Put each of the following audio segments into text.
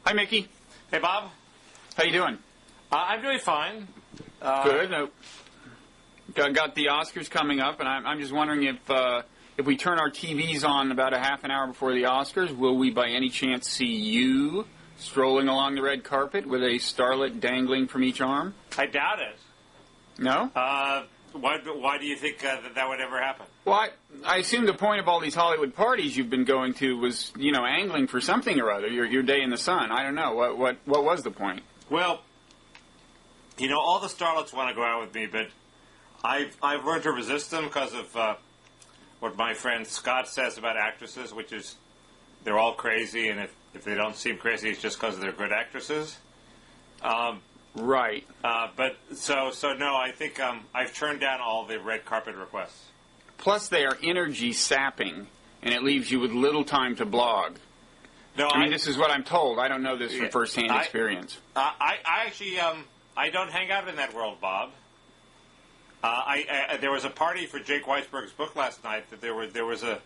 Hi, Mickey. Hey, Bob. How you doing? I'm doing fine. Good. Got the Oscars coming up, and I'm just wondering if we turn our TVs on about a half an hour before the Oscars, will we by any chance see you strolling along the red carpet with a starlet dangling from each arm? I doubt it. No? Why do you think that would ever happen? Well, I assume the point of all these Hollywood parties you've been going to was, angling for something or other, your day in the sun. I don't know. What was the point? Well, all the starlets want to go out with me, but I've learned to resist them because of what my friend Scott says about actresses, which is they're all crazy, and if they don't seem crazy, it's just because they're good actresses. Right. But so no, I think I've turned down all the red carpet requests. Plus, they are energy sapping, and it leaves you with little time to blog. No, I mean, this is what I'm told. I don't know this from firsthand experience. I actually I don't hang out in that world, Bob. There was a party for Jake Weisberg's book last night that there was a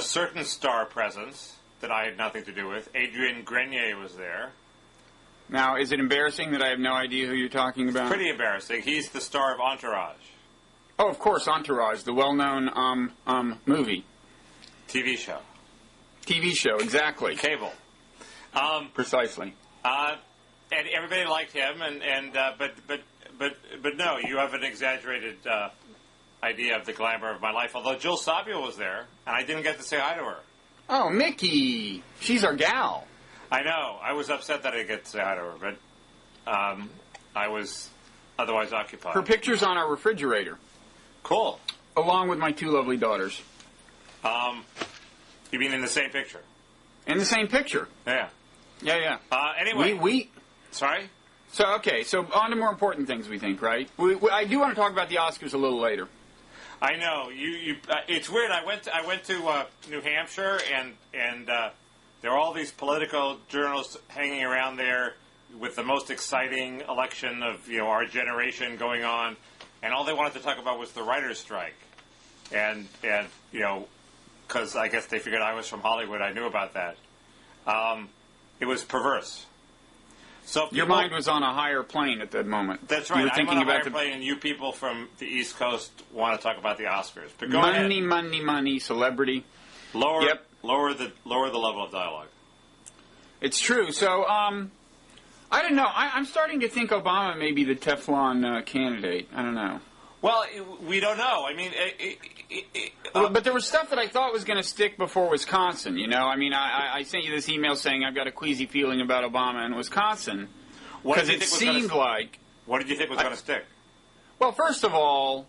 certain star presence that I had nothing to do with. Adrian Grenier was there. Now, is it embarrassing that I have no idea who you're talking about? Pretty embarrassing. He's the star of Entourage. Oh, of course, Entourage, the well-known movie. TV show. TV show, exactly. Cable. Precisely. And everybody liked him, but no, you have an exaggerated idea of the glamour of my life. Although Jill Savio was there, and I didn't get to say hi to her. Oh, Mickey, she's our gal. I know. I was upset that I didn't get to say hi to her, but I was otherwise occupied. Her picture's on our refrigerator. Cool. Along with my two lovely daughters. You mean in the same picture? In the same picture. Yeah. Yeah. Anyway. Sorry? So on to more important things, we think, right? I do want to talk about the Oscars a little later. I know. It's weird. I went to New Hampshire, and there are all these political journalists hanging around there with the most exciting election of our generation going on, and all they wanted to talk about was the writers' strike, and because I guess they figured I was from Hollywood, I knew about that. It was perverse. So your mind was on a higher plane at that moment. That's right. You were thinking I'm on a about higher plane, and you people from the East Coast want to talk about the Oscars. But go ahead. Money, celebrity. Lower the level of dialogue. It's true. So, I don't know. I'm starting to think Obama may be the Teflon candidate. I don't know. Well, we don't know. I mean, but there was stuff that I thought was going to stick before Wisconsin. I mean, I sent you this email saying I've got a queasy feeling about Obama in Wisconsin because it seemed like. What did you think was going to stick? Well, first of all,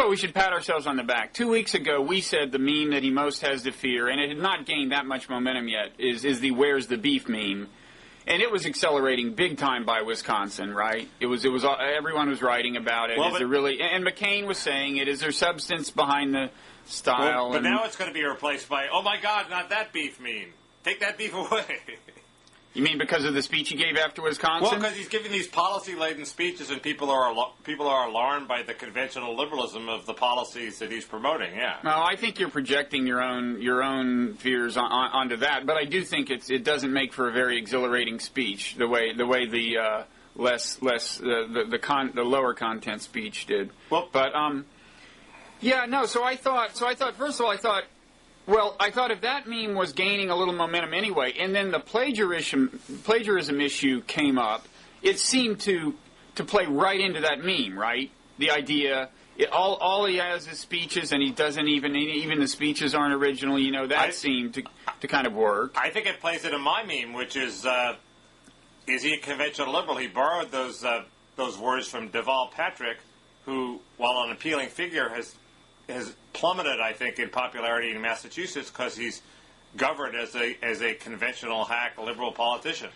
we should pat ourselves on the back. 2 weeks ago, we said the meme that he most has to fear, and it had not gained that much momentum yet, is the "Where's the beef" meme. And it was accelerating big time by Wisconsin, right? It was. Everyone was writing about it. Well, and McCain was saying it. Is there substance behind the style? Well, but now it's going to be replaced by, oh my God, not that beef meme. Take that beef away. You mean because of the speech he gave after Wisconsin? Well, because he's giving these policy-laden speeches, and people are alarmed by the conventional liberalism of the policies that he's promoting. Yeah. No, I think you're projecting your own fears onto that, but I do think it doesn't make for a very exhilarating speech the way the lower content speech did. Well, but yeah, no. So I thought. First of all, I thought if that meme was gaining a little momentum anyway, and then the plagiarism issue came up, it seemed to play right into that meme, right? The idea, all he has is speeches, and he doesn't even the speeches aren't original. That seemed to kind of work. I think it plays into my meme, which is he a conventional liberal? He borrowed those words from Deval Patrick, who, while an appealing figure, has plummeted, I think, in popularity in Massachusetts because he's governed as a conventional hack liberal politician.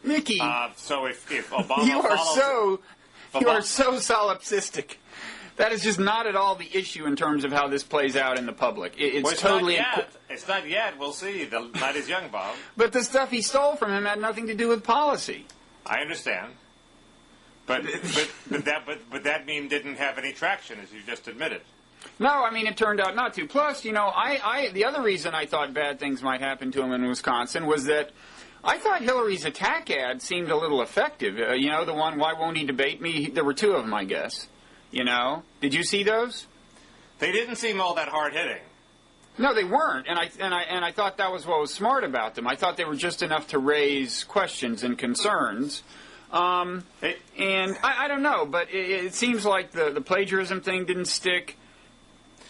Mickey, so if Obama you are so solipsistic. That is just not at all the issue in terms of how this plays out in the public. It's totally. It's not yet. We'll see. The night is young, Bob. But the stuff he stole from him had nothing to do with policy. I understand. But that meme didn't have any traction, as you just admitted. No, I mean, it turned out not to. Plus, the other reason I thought bad things might happen to him in Wisconsin was that I thought Hillary's attack ad seemed a little effective. The one, "Why won't he debate me?" There were two of them, I guess. Did you see those? They didn't seem all that hard-hitting. No, they weren't, and I thought that was what was smart about them. I thought they were just enough to raise questions and concerns. And I don't know, but it seems like the plagiarism thing didn't stick.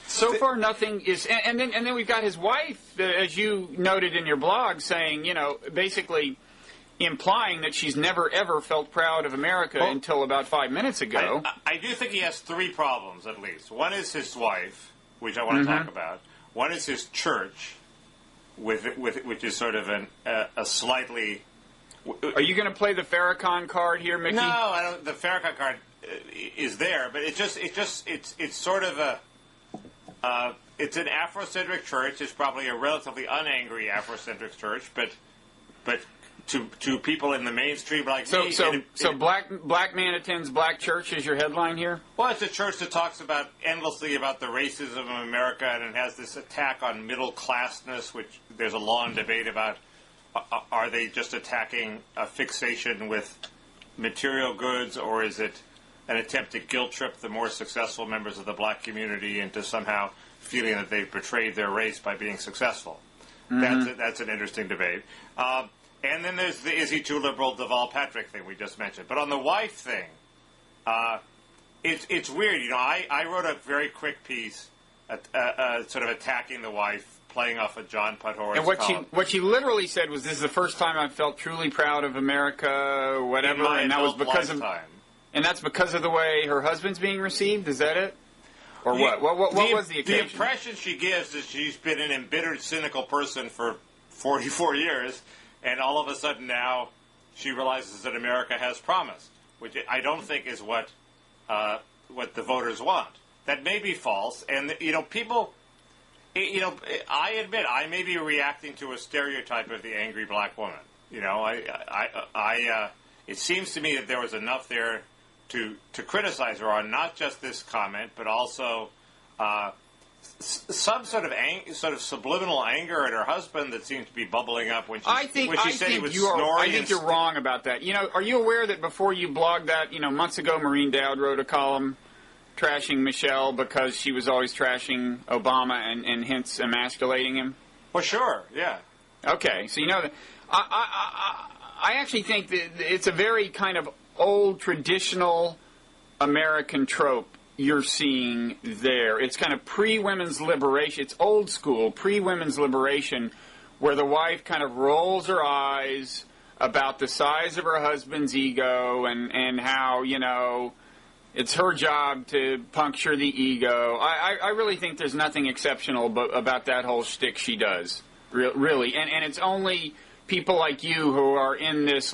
So far, nothing is, and then we've got his wife, as you noted in your blog, saying, basically implying that she's never ever felt proud of America until about 5 minutes ago. I do think he has three problems at least. One is his wife, which I want to talk about. One is his church, which is sort of a slightly. Are you going to play the Farrakhan card here, Mickey? No, I don't. The Farrakhan card is there, but it's sort of a. It's an Afrocentric church. It's probably a relatively unangry Afrocentric church, but to people in the mainstream like me. So black man attends black church is your headline here? Well, it's a church that talks endlessly about the racism of America, and it has this attack on middle classness, which there's a long debate about. Are they just attacking a fixation with material goods, or is it an attempt to guilt trip the more successful members of the black community into somehow feeling that they've betrayed their race by being successful? That's an interesting debate. And then there's the "is he too liberal" Deval Patrick thing we just mentioned. But on the wife thing, it's weird. I wrote a very quick piece, sort of attacking the wife, playing off of John Podhoretz. And what she literally said was, "This is the first time I've felt truly proud of America," whatever, and that was because lifetime. And that's because of the way her husband's being received. Is that it? Or what? What was the occasion? The impression she gives is she's been an embittered, cynical person for 44 years, and all of a sudden now she realizes that America has promised, which I don't think is what the voters want. That may be false, and people. I admit I may be reacting to a stereotype of the angry black woman. It seems to me that there was enough there to criticize her on not just this comment, but also some sort of subliminal anger at her husband that seemed to be bubbling up when she said he was snoring. I think you're wrong about that. Are you aware that before you blogged that, months ago, Maureen Dowd wrote a column trashing Michelle because she was always trashing Obama and hence emasculating him? Well, sure, yeah. Okay, so that I actually think that it's a very kind of old, traditional American trope you're seeing there. It's kind of pre-women's liberation. It's old school, pre-women's liberation, where the wife kind of rolls her eyes about the size of her husband's ego and how, it's her job to puncture the ego. I really think there's nothing exceptional about that whole shtick she does, really. And it's only people like you who are in this,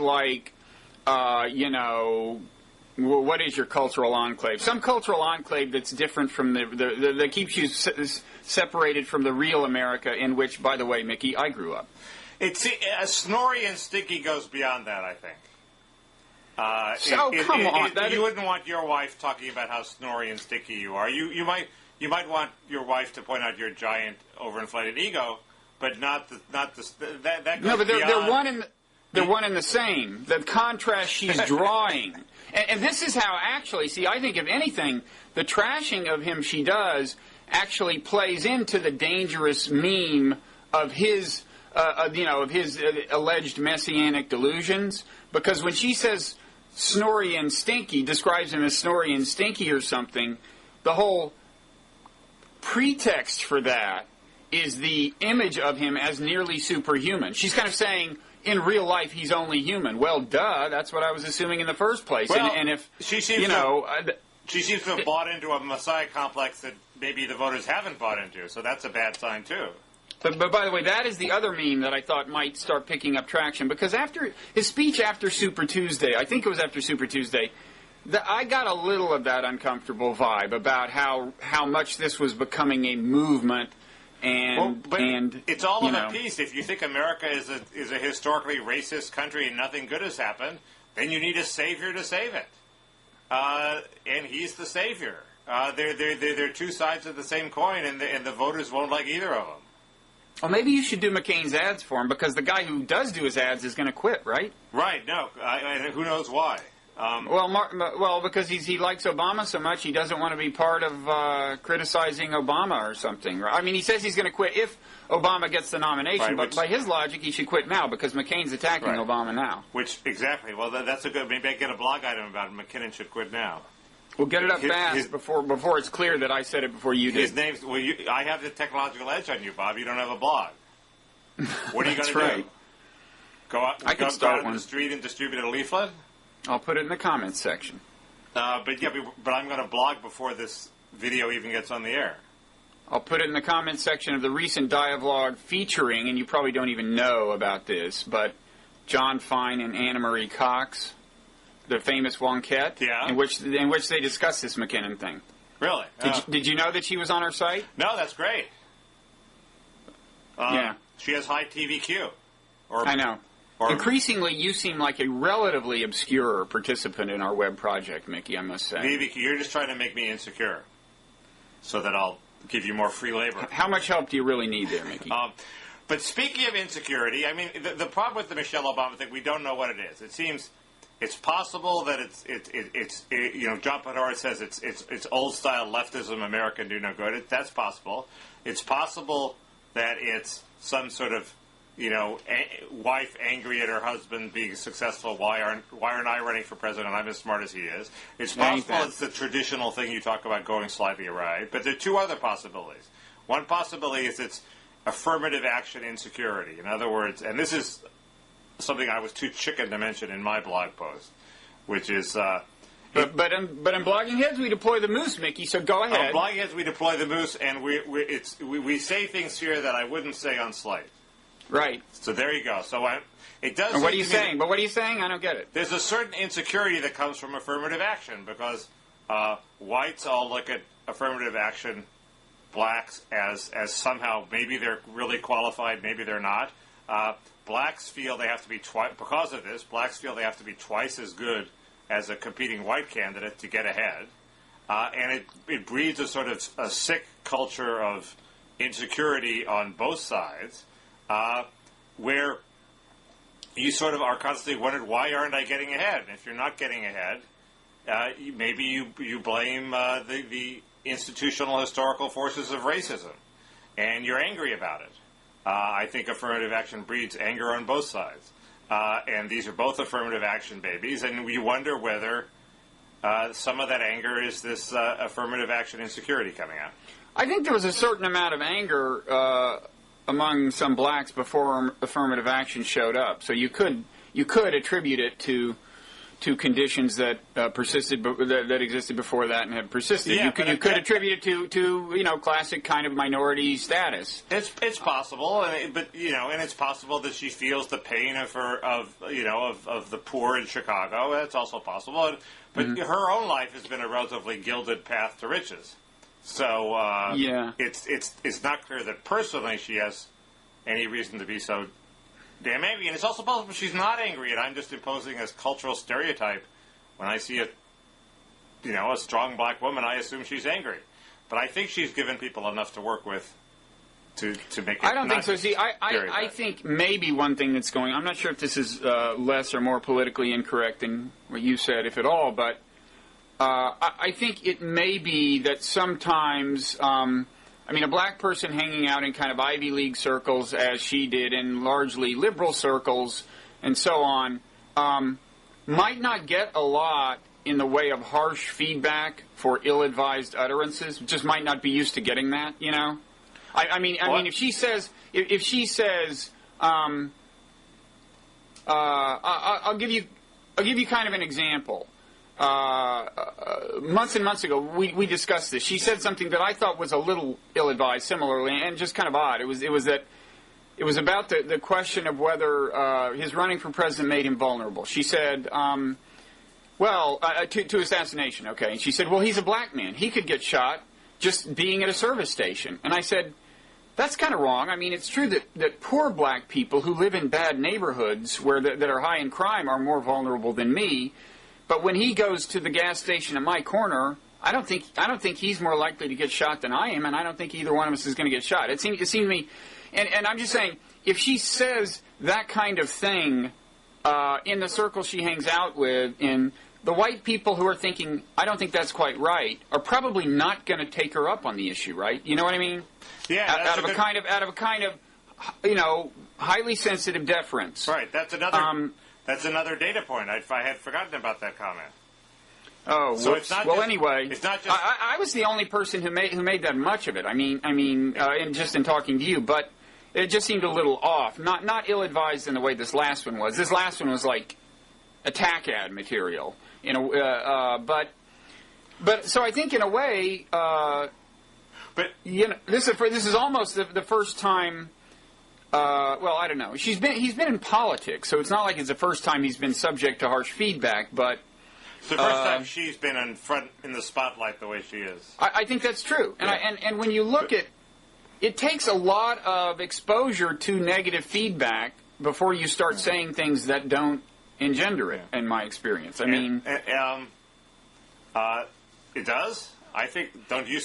what is your cultural enclave? Some cultural enclave that's different from that keeps you separated from the real America in which, by the way, Mickey, I grew up. It's Snorri and Stinky goes beyond that, I think. Come on. You wouldn't want your wife talking about how snorry and sticky you are. You might want your wife to point out your giant overinflated ego, but not the that goes no, but they're beyond. They're one and the same. The contrast she's drawing. And this is how actually, I think if anything, the trashing of him she does actually plays into the dangerous meme of his, alleged messianic delusions. Because when she says Snorri and Stinky, describes him as Snorri and Stinky or something, the whole pretext for that is the image of him as nearly superhuman. She's kind of saying, in real life, he's only human. Well, duh, that's what I was assuming in the first place. Well, and if, she seems to have bought into a Messiah complex that maybe the voters haven't bought into, so that's a bad sign, too. But by the way, that is the other meme that I thought might start picking up traction, because after his speech after Super Tuesday, I think it was after Super Tuesday, I got a little of that uncomfortable vibe about how much this was becoming a movement. And it's all of a piece. If you think America is a historically racist country and nothing good has happened, then you need a savior to save it. And he's the savior. They're two sides of the same coin, and the voters won't like either of them. Well, maybe you should do McCain's ads for him, because the guy who does do his ads is going to quit, right? Right. No. And who knows why? Well, because he likes Obama so much, he doesn't want to be part of criticizing Obama or something. I mean, he says he's going to quit if Obama gets the nomination, but by his logic, he should quit now because McCain's attacking Obama now. Exactly. Well, that's a good. Maybe I get a blog item about it. McKinnon should quit now. We'll get it up fast before it's clear that I said it before you did. His name's. Well, I have the technological edge on you, Bob. You don't have a blog. What are you going to do? Go out on the street and distribute a leaflet? I'll put it in the comments section. But I'm going to blog before this video even gets on the air. I'll put it in the comments section of the recent dialogue featuring, and you probably don't even know about this, but John Fine and Anna Marie Cox, the famous Wonquette, in which they discuss this McKinnon thing. Really? Did you know that she was on our site? No, that's great. Yeah. She has high TVQ. I know. Increasingly, you seem like a relatively obscure participant in our web project, Mickey, I must say. TVQ, you're just trying to make me insecure so that I'll give you more free labor. How much help do you really need there, Mickey? But speaking of insecurity, I mean, the problem with the Michelle Obama thing, we don't know what it is. It seems it's possible that it's John Podhoretz says it's old-style leftism, American do no good. That's possible. It's possible that it's some sort of wife angry at her husband being successful. Why aren't I running for president? I'm as smart as he is. It's possible it's the traditional thing you talk about going slightly awry. But there are two other possibilities. One possibility is it's affirmative action insecurity. In other words, and this is something I was too chicken to mention in my blog post, which is. But in Blogging Heads we deploy the moose, Mickey. So go ahead. On Blogging Heads we deploy the moose, and we say things here that I wouldn't say on Slate. Right. So there you go. So it does. And what are you saying? But what are you saying? I don't get it. There's a certain insecurity that comes from affirmative action because whites all look at affirmative action, blacks as somehow maybe they're really qualified, maybe they're not. Blacks feel they have to be because of this. Blacks feel they have to be twice as good as a competing white candidate to get ahead, and it breeds a sort of a sick culture of insecurity on both sides. Where you sort of are constantly wondering, why aren't I getting ahead? And if you're not getting ahead, maybe you blame the institutional historical forces of racism, and you're angry about it. I think affirmative action breeds anger on both sides. And these are both affirmative action babies, and we wonder whether some of that anger is this affirmative action insecurity coming out. I think there was a certain amount of anger among some blacks before affirmative action showed up. So you could attribute it to conditions that persisted that existed before that and have persisted. Yeah, you could attribute it to classic kind of minority status. It's possible, and it's possible that she feels the pain of the poor in Chicago. That's also possible. But her own life has been a relatively gilded path to riches. So it's not clear that personally she has any reason to be so damn angry. And it's also possible she's not angry, and I'm just imposing a cultural stereotype. When I see a strong black woman, I assume she's angry. But I think she's given people enough to work with to make it. I don't think so. See, I think maybe one thing that's going. I'm not sure if this is less or more politically incorrect than what you said, if at all, but. I think it may be that sometimes, a black person hanging out in kind of Ivy League circles, as she did, in largely liberal circles, and so on, might not get a lot in the way of harsh feedback for ill-advised utterances. Just might not be used to getting that, I mean, if she says, I'll give you kind of an example. Months and months ago, we discussed this. She said something that I thought was a little ill-advised, similarly, and just kind of odd. It was about the question of whether his running for president made him vulnerable. She said, to assassination, okay. And she said, well, he's a black man. He could get shot just being at a service station. And I said, that's kind of wrong. I mean, it's true that poor black people who live in bad neighborhoods that are high in crime are more vulnerable than me. But when he goes to the gas station at my corner I don't think he's more likely to get shot than I am, and I don't think either one of us is going to get shot. It seemed to me, and I'm just saying, if she says that kind of thing in the circle she hangs out with, in the white people who are thinking, I don't think that's quite right, are probably not going to take her up on the issue, right? You know what I mean? Yeah. Out of a kind of, you know, highly sensitive deference. Right. That's another data point. I had forgotten about that comment. Oh, so whoops. it's not well, just, anyway, it's not just. I was the only person who made that much of it. I mean, just in talking to you, but it just seemed a little off. Not ill-advised in the way this last one was. This last one was like attack ad material, you know. But so I think in a way, but you know, this is almost the first time. Well, I don't know. He's been in politics, so it's not like it's the first time he's been subject to harsh feedback, but. It's the first time she's been in the spotlight the way she is. I think that's true. And, Yeah. and when you look at it, takes a lot of exposure to negative feedback before you start saying things that don't engender it, in my experience. I mean... it does? I think, don't you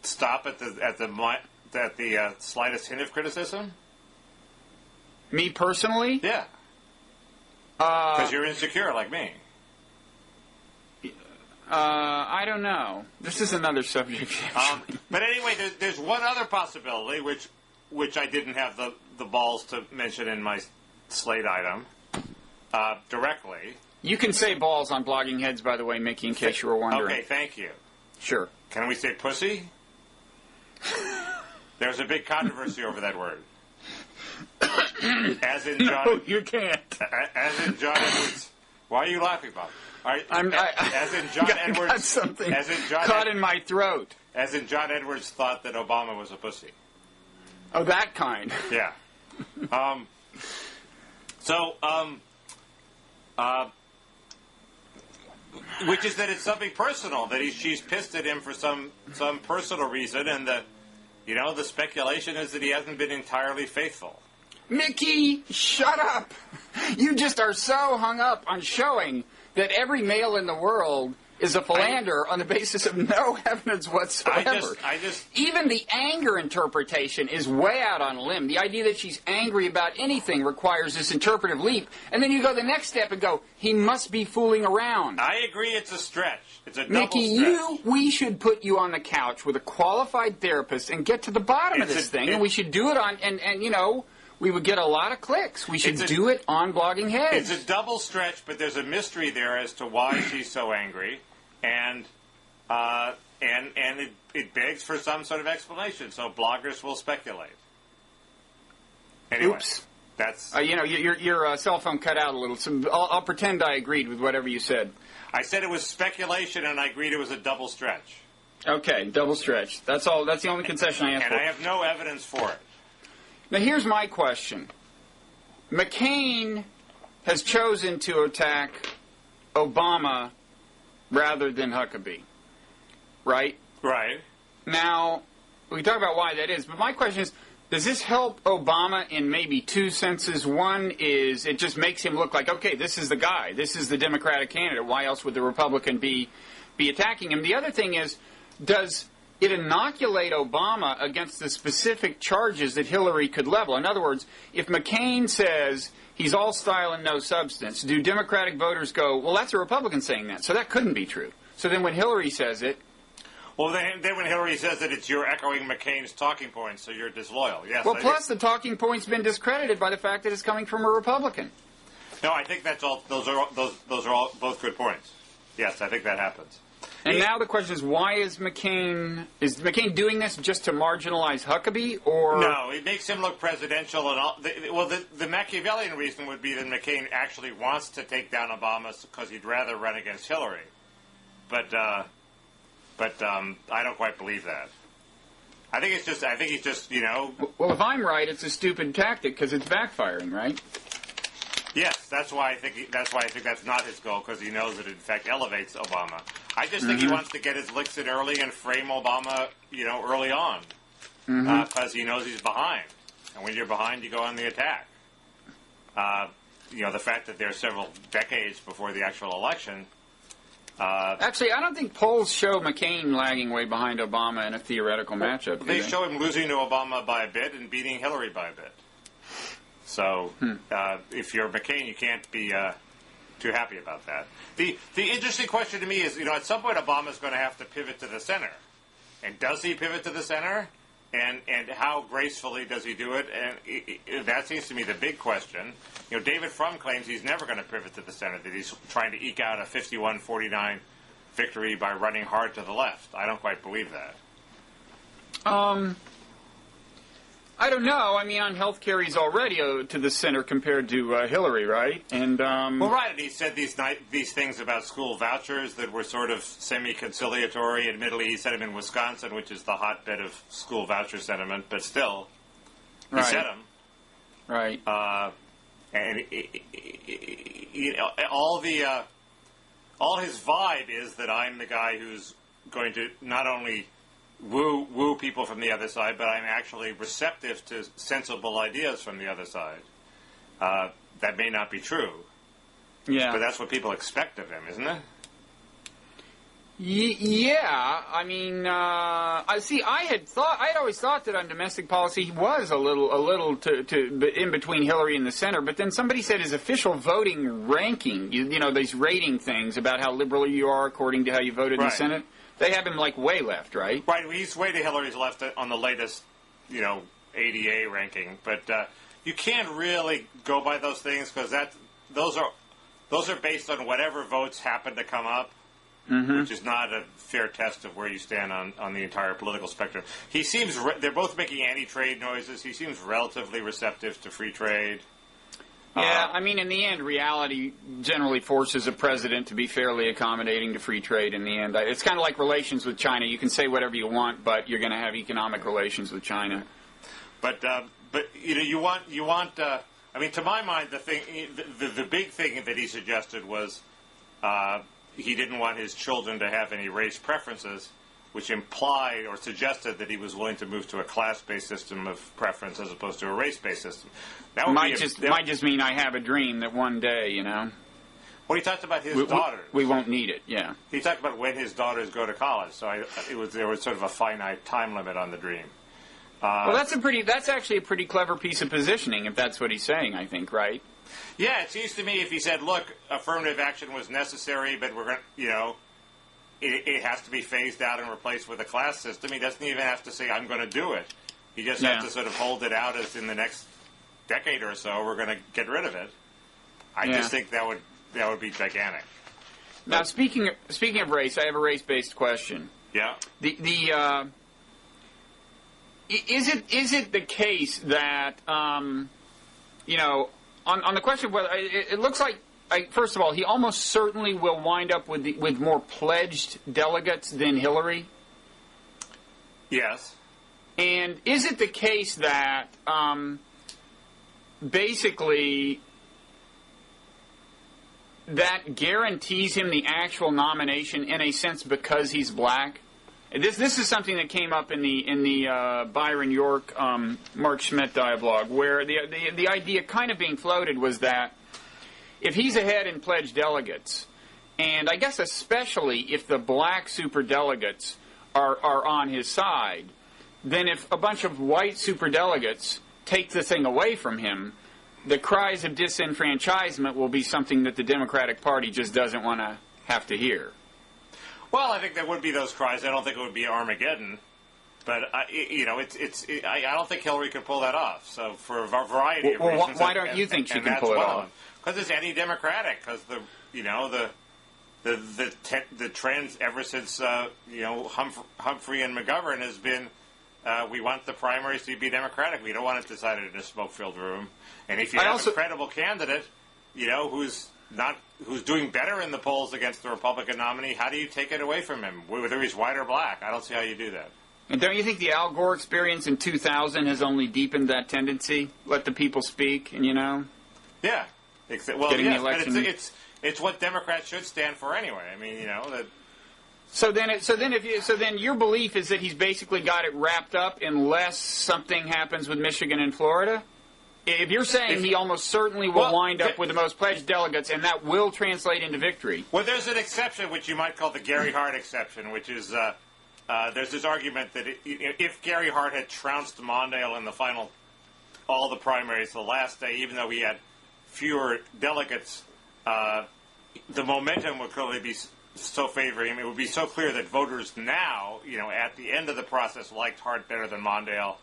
stop at the slightest hint of criticism? Me personally? Yeah. Because you're insecure like me. I don't know. This is another subject. But anyway, there's one other possibility, which I didn't have the balls to mention in my slate item directly. You can say balls on Blogging Heads, by the way, Mickey, in case you were wondering. Okay, thank you. Sure. Can we say pussy? There's a big controversy over that word. As in John. No, you can't. As in John Edwards. Why are you laughing, Bob? As in John Edwards. Got something as in John caught in my throat. As in John Edwards thought that Obama was a pussy. Oh, that kind. Yeah. Which is that it's something personal, that she's pissed at him for some personal reason, and the speculation is that he hasn't been entirely faithful. Mickey, shut up! You just are so hung up on showing that every male in the world is a philanderer on the basis of no evidence whatsoever. Even the anger interpretation is way out on a limb. The idea that she's angry about anything requires this interpretive leap. And then you go the next step and go, he must be fooling around. I agree it's a stretch. It's a double Mickey, stretch. we should put you on the couch with a qualified therapist and get to the bottom of this thing. And we should do it on, and you know, we would get a lot of clicks. We should do it on Blogging Heads. It's a double stretch, but there's a mystery there as to why she's so angry. And it begs for some sort of explanation, so bloggers will speculate. Anyway, Oops. That's your cell phone cut out a little, so I'll pretend I agreed with whatever you said. I said it was speculation, and I agreed it was a double stretch. Okay, double stretch. That's all. That's the only concession I asked for. And I have no evidence for it. Now here's my question: McCain has chosen to attack Obama rather than Huckabee, right? Right. Now, we can talk about why that is, but my question is, does this help Obama in maybe two senses? One is it just makes him look like, okay, this is the guy. This is the Democratic candidate. Why else would the Republican be attacking him? The other thing is, does it inoculate Obama against the specific charges that Hillary could level? In other words, if McCain says he's all style and no substance, do Democratic voters go, well, that's a Republican saying that, so that couldn't be true. So then when Hillary says it... Well, then when Hillary says it, you're echoing McCain's talking points, so you're disloyal. Yes. Well, plus the talking point's been discredited by the fact that it's coming from a Republican. No, I think that's all. Those are all both good points. Yes, I think that happens. And now the question is, why is McCain doing this just to marginalize Huckabee, or... No, it makes him look presidential. And all. The Machiavellian reason would be that McCain actually wants to take down Obama because he'd rather run against Hillary. But I don't quite believe that. I think he's just, you know... Well, if I'm right, it's a stupid tactic because it's backfiring, right? Yes, that's why I think that's not his goal, because he knows that it in fact elevates Obama. I just think he wants to get his licks in early and frame Obama, you know, early on, because he knows he's behind, and when you're behind, you go on the attack. You know, the fact that there are several decades before the actual election Actually, I don't think polls show McCain lagging way behind Obama in a theoretical matchup. They show him losing to Obama by a bit and beating Hillary by a bit. So if you're McCain, you can't be too happy about that. The interesting question to me is, at some point Obama's going to have to pivot to the center. And does he pivot to the center? And how gracefully does he do it? And that seems to me the big question. David Frum claims he's never going to pivot to the center, that he's trying to eke out a 51-49 victory by running hard to the left. I don't quite believe that. I don't know. I mean, on healthcare, he's already to the center compared to Hillary, right? And well, right. And he said these things about school vouchers that were sort of semi-conciliatory. Admittedly, he said them in Wisconsin, which is the hotbed of school voucher sentiment. But still, he said them. Right. And all his vibe is that I'm the guy who's going to not only woo people from the other side, but I'm actually receptive to sensible ideas from the other side. That may not be true. Yeah. But that's what people expect of him, isn't it? Yeah. I mean, I'd always thought that on domestic policy he was a little in between Hillary and the center. But then somebody said his official voting ranking, these rating things about how liberal you are according to how you voted in the Senate. They have him, way left, right? Right. He's way to Hillary's left on the latest, ADA ranking. But you can't really go by those things because those are based on whatever votes happen to come up, which is not a fair test of where you stand on the entire political spectrum. He seems they're both making anti-trade noises. He seems relatively receptive to free trade. Yeah, I mean, in the end, reality generally forces a president to be fairly accommodating to free trade in the end. It's kind of like relations with China. You can say whatever you want, but you're going to have economic relations with China. But you want. I mean, to my mind, the big thing that he suggested was he didn't want his children to have any race preferences, which implied or suggested that he was willing to move to a class-based system of preference as opposed to a race-based system. That might just mean I have a dream that one day, Well, he talked about his daughters. We won't need it, yeah. He talked about when his daughters go to college, so there was sort of a finite time limit on the dream. Well, that's actually a pretty clever piece of positioning, if that's what he's saying, I think, right? Yeah, it seems to me if he said, look, affirmative action was necessary, but we're going to, it has to be phased out and replaced with a class system. He doesn't even have to say, I'm going to do it. He just has to sort of hold it out as in the next decade or so, we're going to get rid of it. I just think that would be gigantic. Now, speaking of race, I have a race-based question. Yeah. Is it the case that, on the question of whether, it looks like, first of all, he almost certainly will wind up with more pledged delegates than Hillary. Yes. And is it the case that basically that guarantees him the actual nomination in a sense because he's black? This is something that came up in the Byron York Mark Schmidt dialogue, where the idea kind of being floated was that if he's ahead in pledged delegates, and I guess especially if the black superdelegates are on his side, then if a bunch of white superdelegates take the thing away from him, the cries of disenfranchisement will be something that the Democratic Party just doesn't want to have to hear. Well, I think there would be those cries. I don't think it would be Armageddon, but I don't think Hillary can pull that off. So for a variety of reasons, why don't you think she can pull it off? Because it's anti-democratic. Because the trends ever since Humphrey and McGovern has been we want the primaries to be democratic. We don't want it decided in a smoke-filled room. And if you have a credible candidate, who's doing better in the polls against the Republican nominee, how do you take it away from him, whether he's white or black? I don't see how you do that. And don't you think the Al Gore experience in 2000 has only deepened that tendency? Let the people speak, and Yeah. Well, getting yes, the election. But it's what Democrats should stand for anyway. I mean, that. So then your belief is that he's basically got it wrapped up unless something happens with Michigan and Florida? If you're saying he almost certainly will wind up with the most pledged delegates, and that will translate into victory. Well, there's an exception, which you might call the Gary Hart exception, which is there's this argument that if Gary Hart had trounced Mondale in the final, all the primaries the last day, even though he had fewer delegates, the momentum would clearly be so favoring him. It would be so clear that voters now, at the end of the process, liked Hart better than Mondale,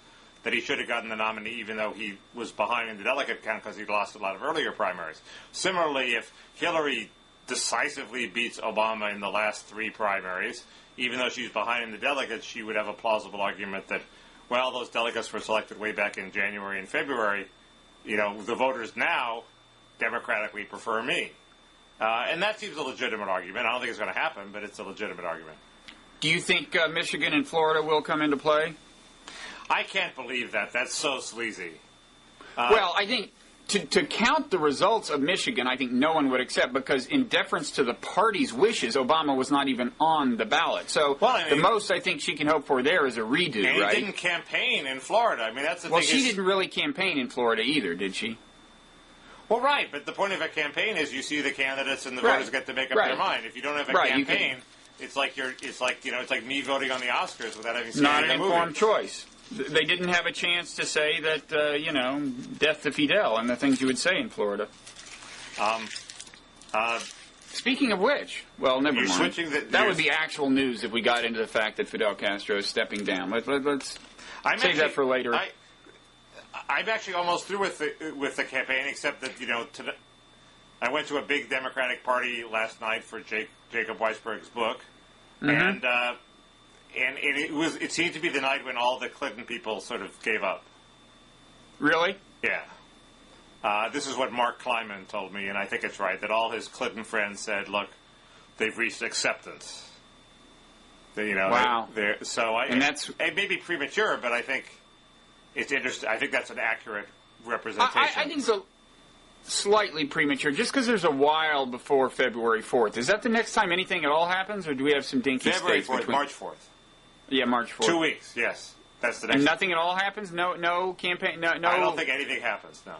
that he should have gotten the nominee even though he was behind in the delegate count because he'd lost a lot of earlier primaries. Similarly, if Hillary decisively beats Obama in the last 3 primaries, even though she's behind in the delegates, she would have a plausible argument that, well, those delegates were selected way back in January and February. The voters now democratically prefer me. And that seems a legitimate argument. I don't think it's going to happen, but it's a legitimate argument. Do you think Michigan and Florida will come into play? I can't believe that. That's so sleazy. Well, I think to count the results of Michigan, I think no one would accept, because in deference to the party's wishes, Obama was not even on the ballot. So the most I think she can hope for there is a redo, and right? He didn't campaign in Florida. I mean, that's the thing. Well, she didn't really campaign in Florida either, did she? Well, right, but the point of a campaign is you see the candidates and the voters get to make up their mind. If you don't have a campaign, it's like me voting on the Oscars without having seen not the an movie. informed choice. They didn't have a chance to say that, death to Fidel and the things you would say in Florida. Speaking of which, well, never mind. That would be actual news if we got into the fact that Fidel Castro is stepping down. Let's save that for later. I'm actually almost through with the campaign, except that I went to a big Democratic party last night for Jacob Weisberg's book, and it seemed to be the night when all the Clinton people sort of gave up. Really? Yeah. This is what Mark Kleinman told me, and I think it's right, that all his Clinton friends said, "Look, they've reached acceptance." Wow. It may be premature, but I think it's interesting. I think that's an accurate representation. I think so. Slightly premature, just because there's a while before February 4th. Is that the next time anything at all happens, or do we have some dinky February states 4th, March 4th. Yeah, March 4th. 2 weeks, yes. That's the next. And nothing at all happens? No campaign? No. I don't think anything happens, no.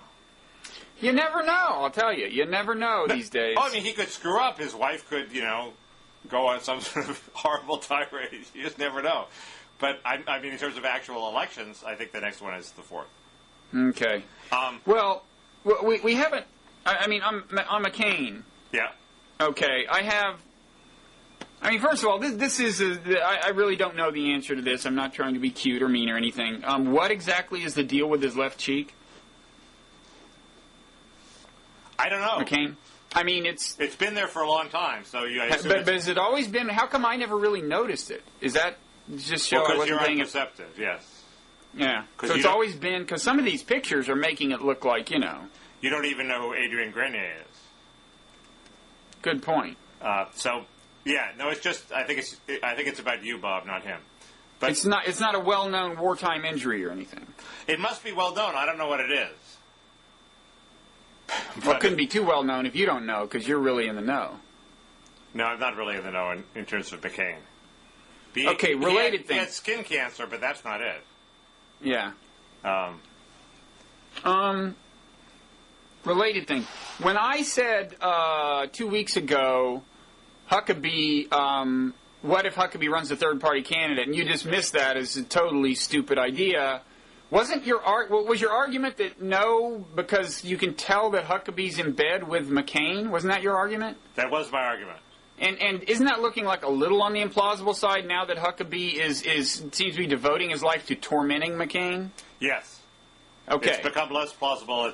You never know, I'll tell you. You never know these days. Oh, I mean, he could screw up. His wife could, go on some sort of horrible tirade. You just never know. But, I mean, in terms of actual elections, I think the next one is the 4th. Okay. Well, we haven't... I mean, I'm McCain. Yeah. Okay, first of all, this is... I really don't know the answer to this. I'm not trying to be cute or mean or anything. What exactly is the deal with his left cheek? I don't know. McCain? I mean, it's been there for a long time, so you... But has it always been... How come I never really noticed it? Is that just show I wasn't paying it? Because you're unperceptive, yes. Yeah. So it's always been... Because some of these pictures are making it look like, You don't even know who Adrian Grande is. Good point. It's just... I think it's about you, Bob, not him. But it's not a well-known wartime injury or anything. It must be well-known. I don't know what it is. Well, it couldn't be too well-known if you don't know, because you're really in the know. No, I'm not really in the know in terms of McCain. Related thing. He had skin cancer, but that's not it. Yeah. Related thing. When I said 2 weeks ago, Huckabee, what if Huckabee runs a third-party candidate, and you dismissed that as a totally stupid idea, was your argument that no, because you can tell that Huckabee's in bed with McCain? Wasn't that your argument? That was my argument. And isn't that looking like a little on the implausible side now that Huckabee seems to be devoting his life to tormenting McCain? Yes. Okay. It's become less plausible.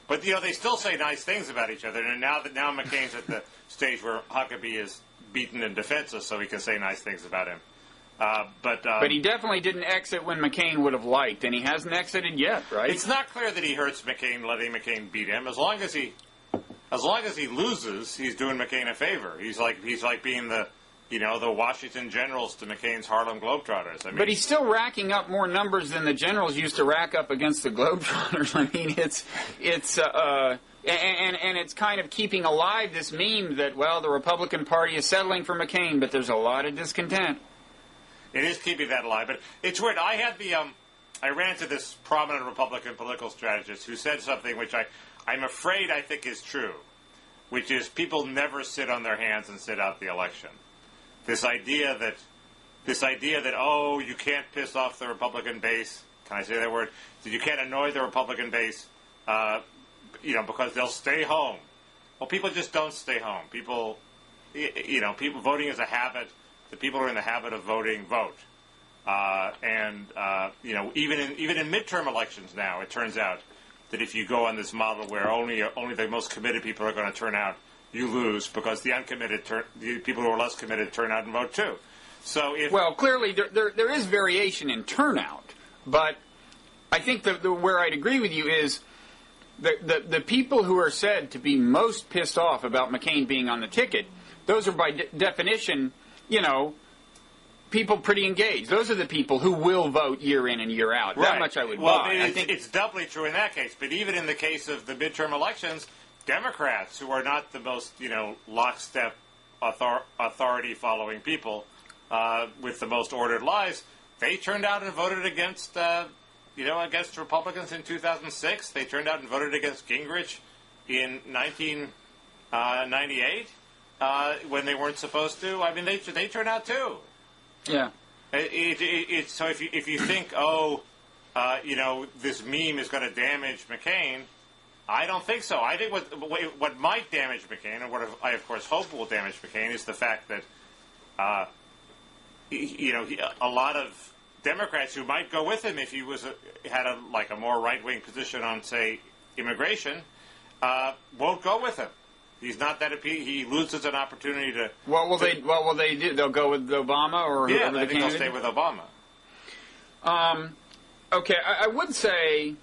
But they still say nice things about each other. And now McCain's at the stage where Huckabee is beaten and defenseless, so he can say nice things about him. But he definitely didn't exit when McCain would have liked, and he hasn't exited yet, right? It's not clear that he hurts McCain, letting McCain beat him. As long as he loses, he's doing McCain a favor. He's like being the Washington Generals to McCain's Harlem Globetrotters. I mean, but he's still racking up more numbers than the Generals used to rack up against the Globetrotters. I mean, it's kind of keeping alive this meme that, well, the Republican Party is settling for McCain, but there's a lot of discontent. It is keeping that alive, but it's weird. I had I ran into this prominent Republican political strategist who said something which I'm afraid I think is true, which is people never sit on their hands and sit out the election. This idea that oh, you can't piss off the Republican base. Can I say that word? That you can't annoy the Republican base, because they'll stay home. Well, people just don't stay home. People voting is a habit. The people who are in the habit of voting vote. Even in midterm elections now, it turns out that if you go on this model where only the most committed people are going to turn out, you lose because the people who are less committed turn out and vote too. So clearly there is variation in turnout, but I think where I'd agree with you is the people who are said to be most pissed off about McCain being on the ticket, those are by definition, people pretty engaged. Those are the people who will vote year in and year out. Right. That much I would buy. I think it's doubly true in that case. But even in the case of the midterm elections, Democrats, who are not the most, lockstep authority-following people with the most ordered lives, they turned out and voted against, against Republicans in 2006. They turned out and voted against Gingrich in 1998 when they weren't supposed to. I mean, they turned out too. Yeah. So if you think, this meme is going to damage McCain, I don't think so. I think what might damage McCain, and what I of course hope will damage McCain, is the fact that a lot of Democrats who might go with him if he had a more right-wing position on, say, immigration, won't go with him. He's not that appealing. He loses an opportunity to. What will they do? They'll go with Obama or yeah, I think they'll stay with Obama. Okay, I would say,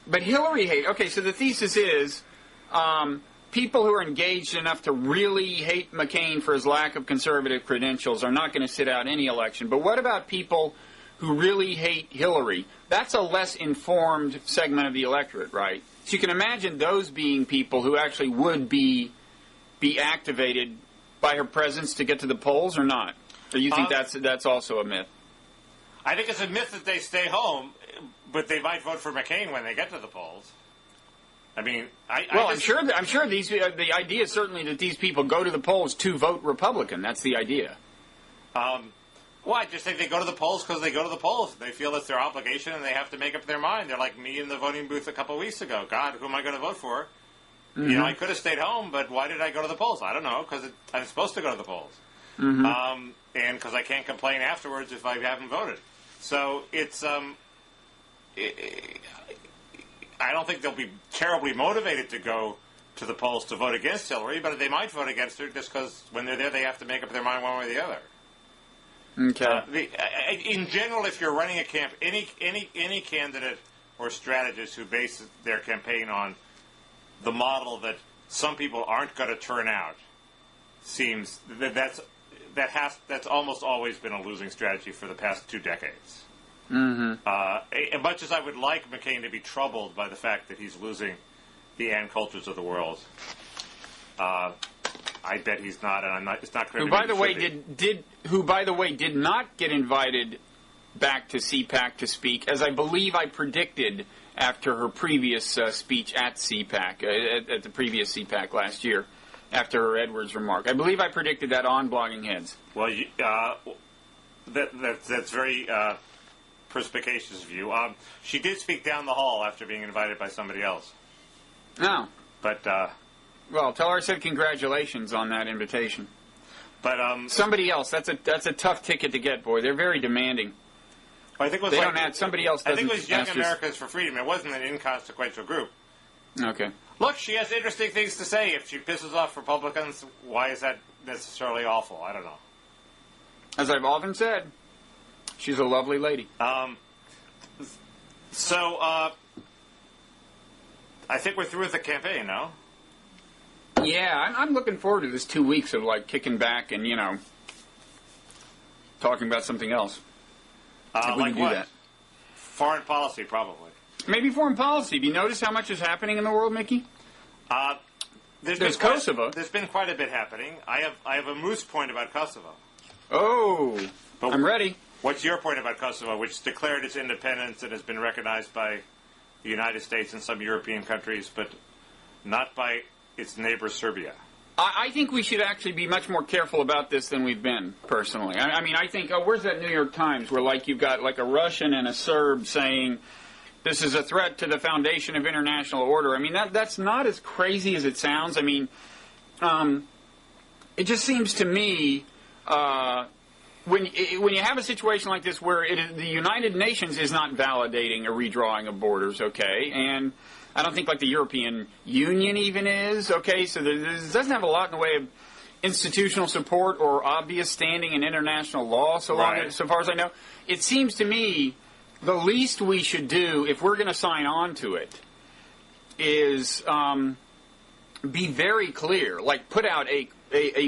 but Hillary hate. Okay, so the thesis is people who are engaged enough to really hate McCain for his lack of conservative credentials are not going to sit out any election. But what about people who really hate Hillary? That's a less informed segment of the electorate, right? So you can imagine those being people who actually would be activated by her presence to get to the polls, or not? Or you think that's also a myth? I think it's a myth that they stay home, but they might vote for McCain when they get to the polls. I mean, I'm sure the idea is certainly that these people go to the polls to vote Republican. That's the idea. Well, I just think they go to the polls because they go to the polls. They feel it's their obligation and they have to make up their mind. They're like me in the voting booth a couple of weeks ago. God, who am I going to vote for? Mm-hmm. I could have stayed home, but why did I go to the polls? I don't know, because I'm supposed to go to the polls. Mm-hmm. And because I can't complain afterwards if I haven't voted. So it's I don't think they'll be terribly motivated to go to the polls to vote against Hillary, but they might vote against her just because when they're there they have to make up their mind one way or the other. Okay. In general, if you're running a any candidate or strategist who bases their campaign on the model that some people aren't going to turn out, seems that's almost always been a losing strategy for the past 2 decades. Mm-hmm. As much as I would like McCain to be troubled by the fact that he's losing the Ann Coulters of the world, I bet he's not, and I'm not. It's not clear. Who, by the way, did not get invited back to CPAC to speak, as I believe I predicted after her previous speech at CPAC, at the previous CPAC last year, after her Edwards remark. I believe I predicted that on Blogging Heads. Well, that's very perspicacious of you. She did speak down the hall after being invited by somebody else. No. But well, tell her I said congratulations on that invitation. But somebody else. That's a tough ticket to get, boy. They're very demanding. I think it was they don't add somebody else. I think it was Young Americans for Freedom. It wasn't an inconsequential group. Okay. Look, she has interesting things to say. If she pisses off Republicans, why is that necessarily awful? I don't know. As I've often said, she's a lovely lady. So I think we're through with the campaign, no? Yeah, I'm looking forward to this 2 weeks of kicking back and talking about something else. Like we can do what? that. Foreign policy, probably. Maybe foreign policy. Do you notice how much is happening in the world, Mickey? There's Kosovo. There's been quite a bit happening. I have a moose point about Kosovo. Oh, I'm ready. What's your point about Kosovo, which declared its independence and has been recognized by the United States and some European countries, but not by its neighbor Serbia? I think we should actually be much more careful about this than we've been, personally. I mean, I think, where's that New York Times where, like, you've got, like, a Russian and a Serb saying this is a threat to the foundation of international order. I mean, that's not as crazy as it sounds. I mean, it just seems to me, when you have a situation like this where the United Nations is not validating a redrawing of borders, okay, and I don't think like the European Union even is, okay, so this doesn't have a lot in the way of institutional support or obvious standing in international law, so far as I know. It seems to me the least we should do, if we're going to sign on to it, is be very clear, like put out a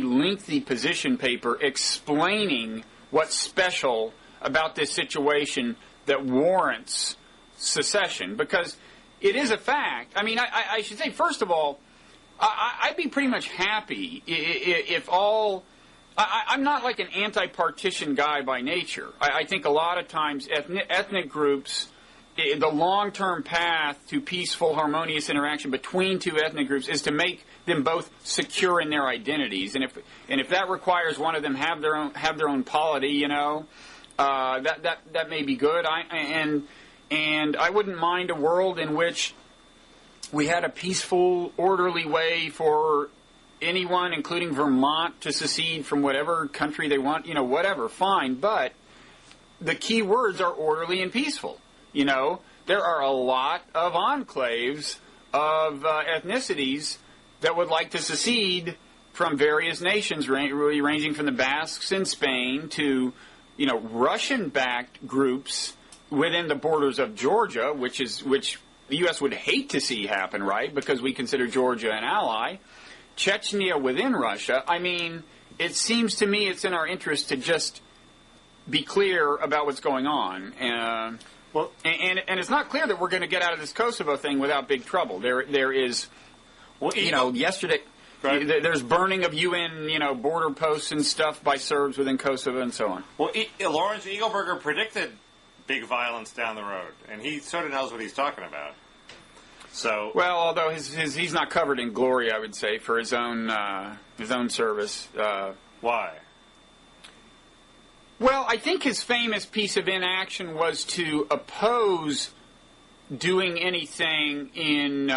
lengthy position paper explaining what's special about this situation that warrants secession, because it is a fact. I mean, I should say, first of all, I'd be pretty much happy if all... I'm not like an anti-partition guy by nature. I think a lot of times ethnic groups, the long-term path to peaceful, harmonious interaction between two ethnic groups is to make them both secure in their identities. And if that requires one of them have their own polity, you know, that may be good. And I wouldn't mind a world in which we had a peaceful, orderly way for anyone, including Vermont, to secede from whatever country they want, you know, whatever, fine. But the key words are orderly and peaceful. You know, there are a lot of enclaves of ethnicities that would like to secede from various nations, really ranging from the Basques in Spain to, you know, Russian-backed groups within the borders of Georgia, which the U.S. would hate to see happen, right, because we consider Georgia an ally. Chechnya within Russia. I mean, it seems to me it's in our interest to just be clear about what's going on. And it's not clear that we're going to get out of this Kosovo thing without big trouble. There is, you know, yesterday... Right. There's burning of UN, you know, border posts and stuff by Serbs within Kosovo and so on. Well, Lawrence Eagleburger predicted big violence down the road, and he sort of knows what he's talking about. So, well, although he's not covered in glory, I would say, for his own service. Why? Well, I think his famous piece of inaction was to oppose doing anything in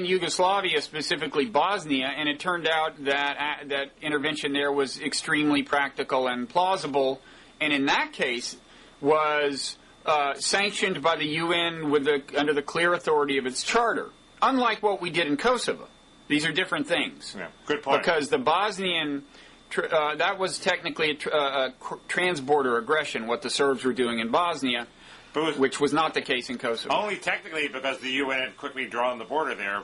Yugoslavia, specifically Bosnia, and it turned out that intervention there was extremely practical and plausible, and in that case was sanctioned by the UN under the clear authority of its charter. Unlike what we did in Kosovo, these are different things. Yeah, good point. Because the Bosnian that was technically a transborder aggression, what the Serbs were doing in Bosnia. Which was not the case in Kosovo. Only technically because the UN had quickly drawn the border there.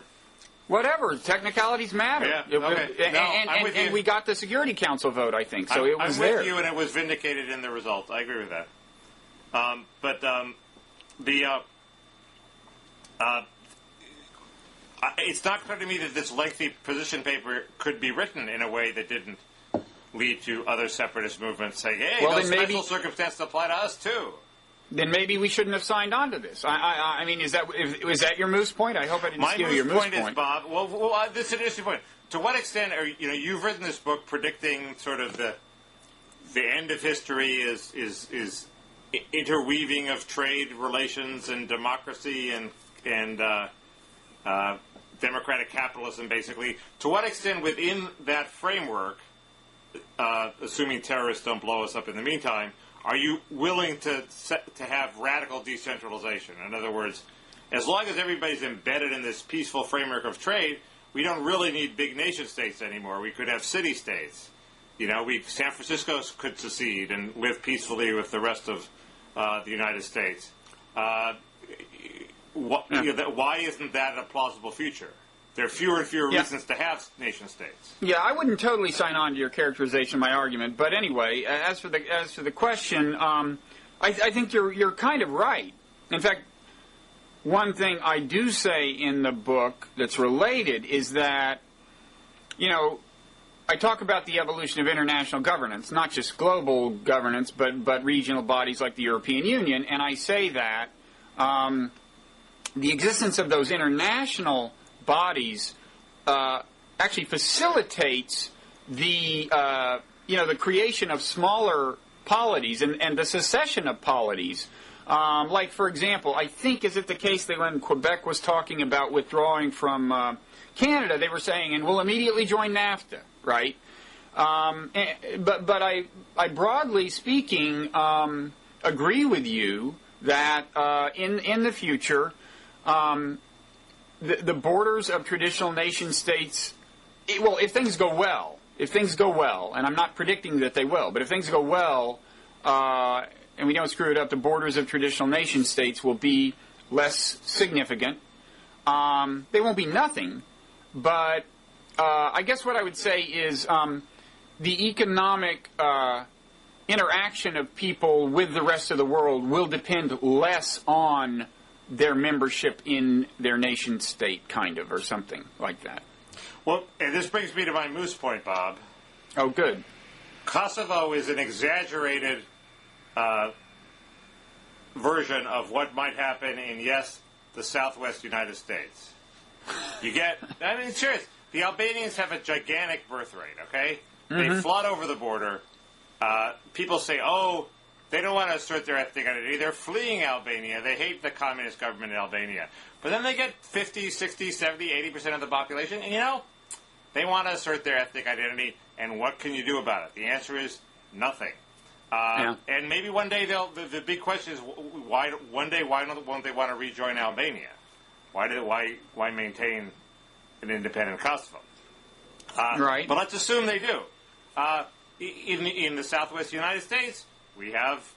Whatever. Technicalities matter. Yeah, okay. And we got the Security Council vote, I think. So it was there. I'm with you, and it was vindicated in the result. I agree with that. It's not clear to me that this lengthy position paper could be written in a way that didn't lead to other separatist movements saying, hey, well, those special circumstances apply to us, too. Then maybe we shouldn't have signed on to this. I mean, is that your moose point? I hope I didn't steal your moose point. My moose point is, Bob. Well, this is an interesting point. To what extent are you've written this book predicting sort of the end of history is interweaving of trade relations and democracy and democratic capitalism, basically. To what extent within that framework, assuming terrorists don't blow us up in the meantime, are you willing to have radical decentralization? In other words, as long as everybody's embedded in this peaceful framework of trade, we don't really need big nation states anymore. We could have city states. You know, San Francisco could secede and live peacefully with the rest of the United States. Why isn't that a plausible future? There are fewer and fewer reasons to have nation states. Yeah, I wouldn't totally sign on to your characterization of my argument, but anyway, as for the question, I think you're kind of right. In fact, one thing I do say in the book that's related is that, you know, I talk about the evolution of international governance, not just global governance, but regional bodies like the European Union, and I say that the existence of those international bodies actually facilitates the the creation of smaller polities and the secession of polities. Like, for example, I think, is it the case that when Quebec was talking about withdrawing from Canada, they were saying, and we'll immediately join NAFTA, right? But I broadly speaking, agree with you that in the future, the borders of traditional nation states, if things go well, and I'm not predicting that they will, but if things go well, and we don't screw it up, the borders of traditional nation states will be less significant. They won't be nothing, but I guess what I would say is the economic interaction of people with the rest of the world will depend less on their membership in their nation state, kind of, or something like that. Well, and this brings me to my moose point, Bob. Oh, good. Kosovo is an exaggerated version of what might happen in, yes, the southwest United States. You get, I mean, serious. The Albanians have a gigantic birth rate, okay? Mm-hmm. They flood over the border. People say, oh, they don't want to assert their ethnic identity. They're fleeing Albania. They hate the communist government in Albania. But then they get 50, 60, 70, 80% of the population, and, they want to assert their ethnic identity, and what can you do about it? The answer is nothing. And maybe one day the big question is, why won't they want to rejoin Albania? Why maintain an independent Kosovo? Right. But let's assume they do. In the southwest United States, we have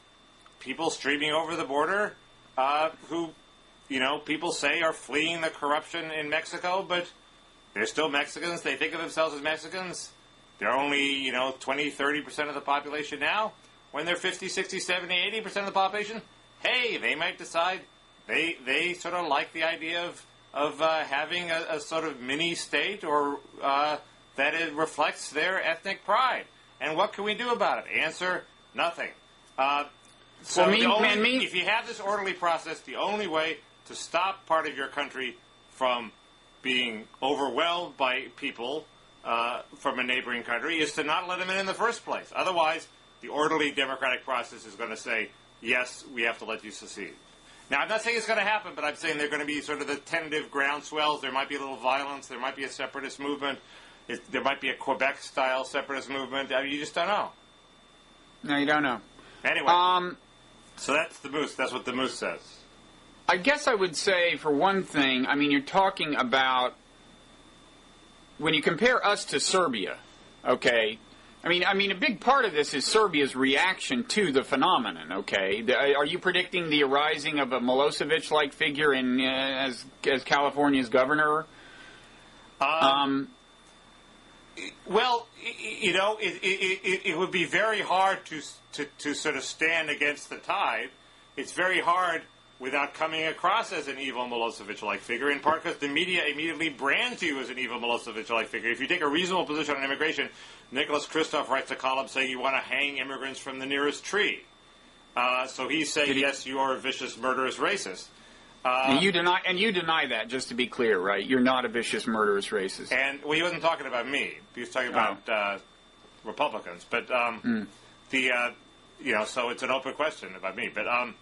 people streaming over the border who, people say are fleeing the corruption in Mexico, but they're still Mexicans. They think of themselves as Mexicans. They're only, 20, 30% of the population now. When they're 50, 60, 70, 80% of the population, hey, they might decide they sort of like the idea of having a sort of mini state, or that it reflects their ethnic pride. And what can we do about it? Answer, nothing. If you have this orderly process, the only way to stop part of your country from being overwhelmed by people from a neighboring country is to not let them in the first place. Otherwise, the orderly democratic process is going to say, yes, we have to let you secede. Now, I'm not saying it's going to happen, but I'm saying they're going to be sort of the tentative groundswells. There might be a little violence. There might be a separatist movement. There might be a Quebec-style separatist movement. I mean, you just don't know. No, you don't know. Anyway, so that's the moose. That's what the moose says. I guess I would say, for one thing, I mean, you're talking about, when you compare us to Serbia, okay, I mean, a big part of this is Serbia's reaction to the phenomenon, okay? Are you predicting the arising of a Milosevic-like figure as California's governor? Well, it would be very hard to sort of stand against the tide. It's very hard without coming across as an evil Milosevic-like figure, in part because the media immediately brands you as an evil Milosevic-like figure. If you take a reasonable position on immigration, Nicholas Kristof writes a column saying you want to hang immigrants from the nearest tree. So he's saying, yes, you are a vicious, murderous racist. And you deny that, just to be clear, right? You're not a vicious, murderous racist. And he wasn't talking about me. He was talking about Republicans. But so it's an open question about me. But I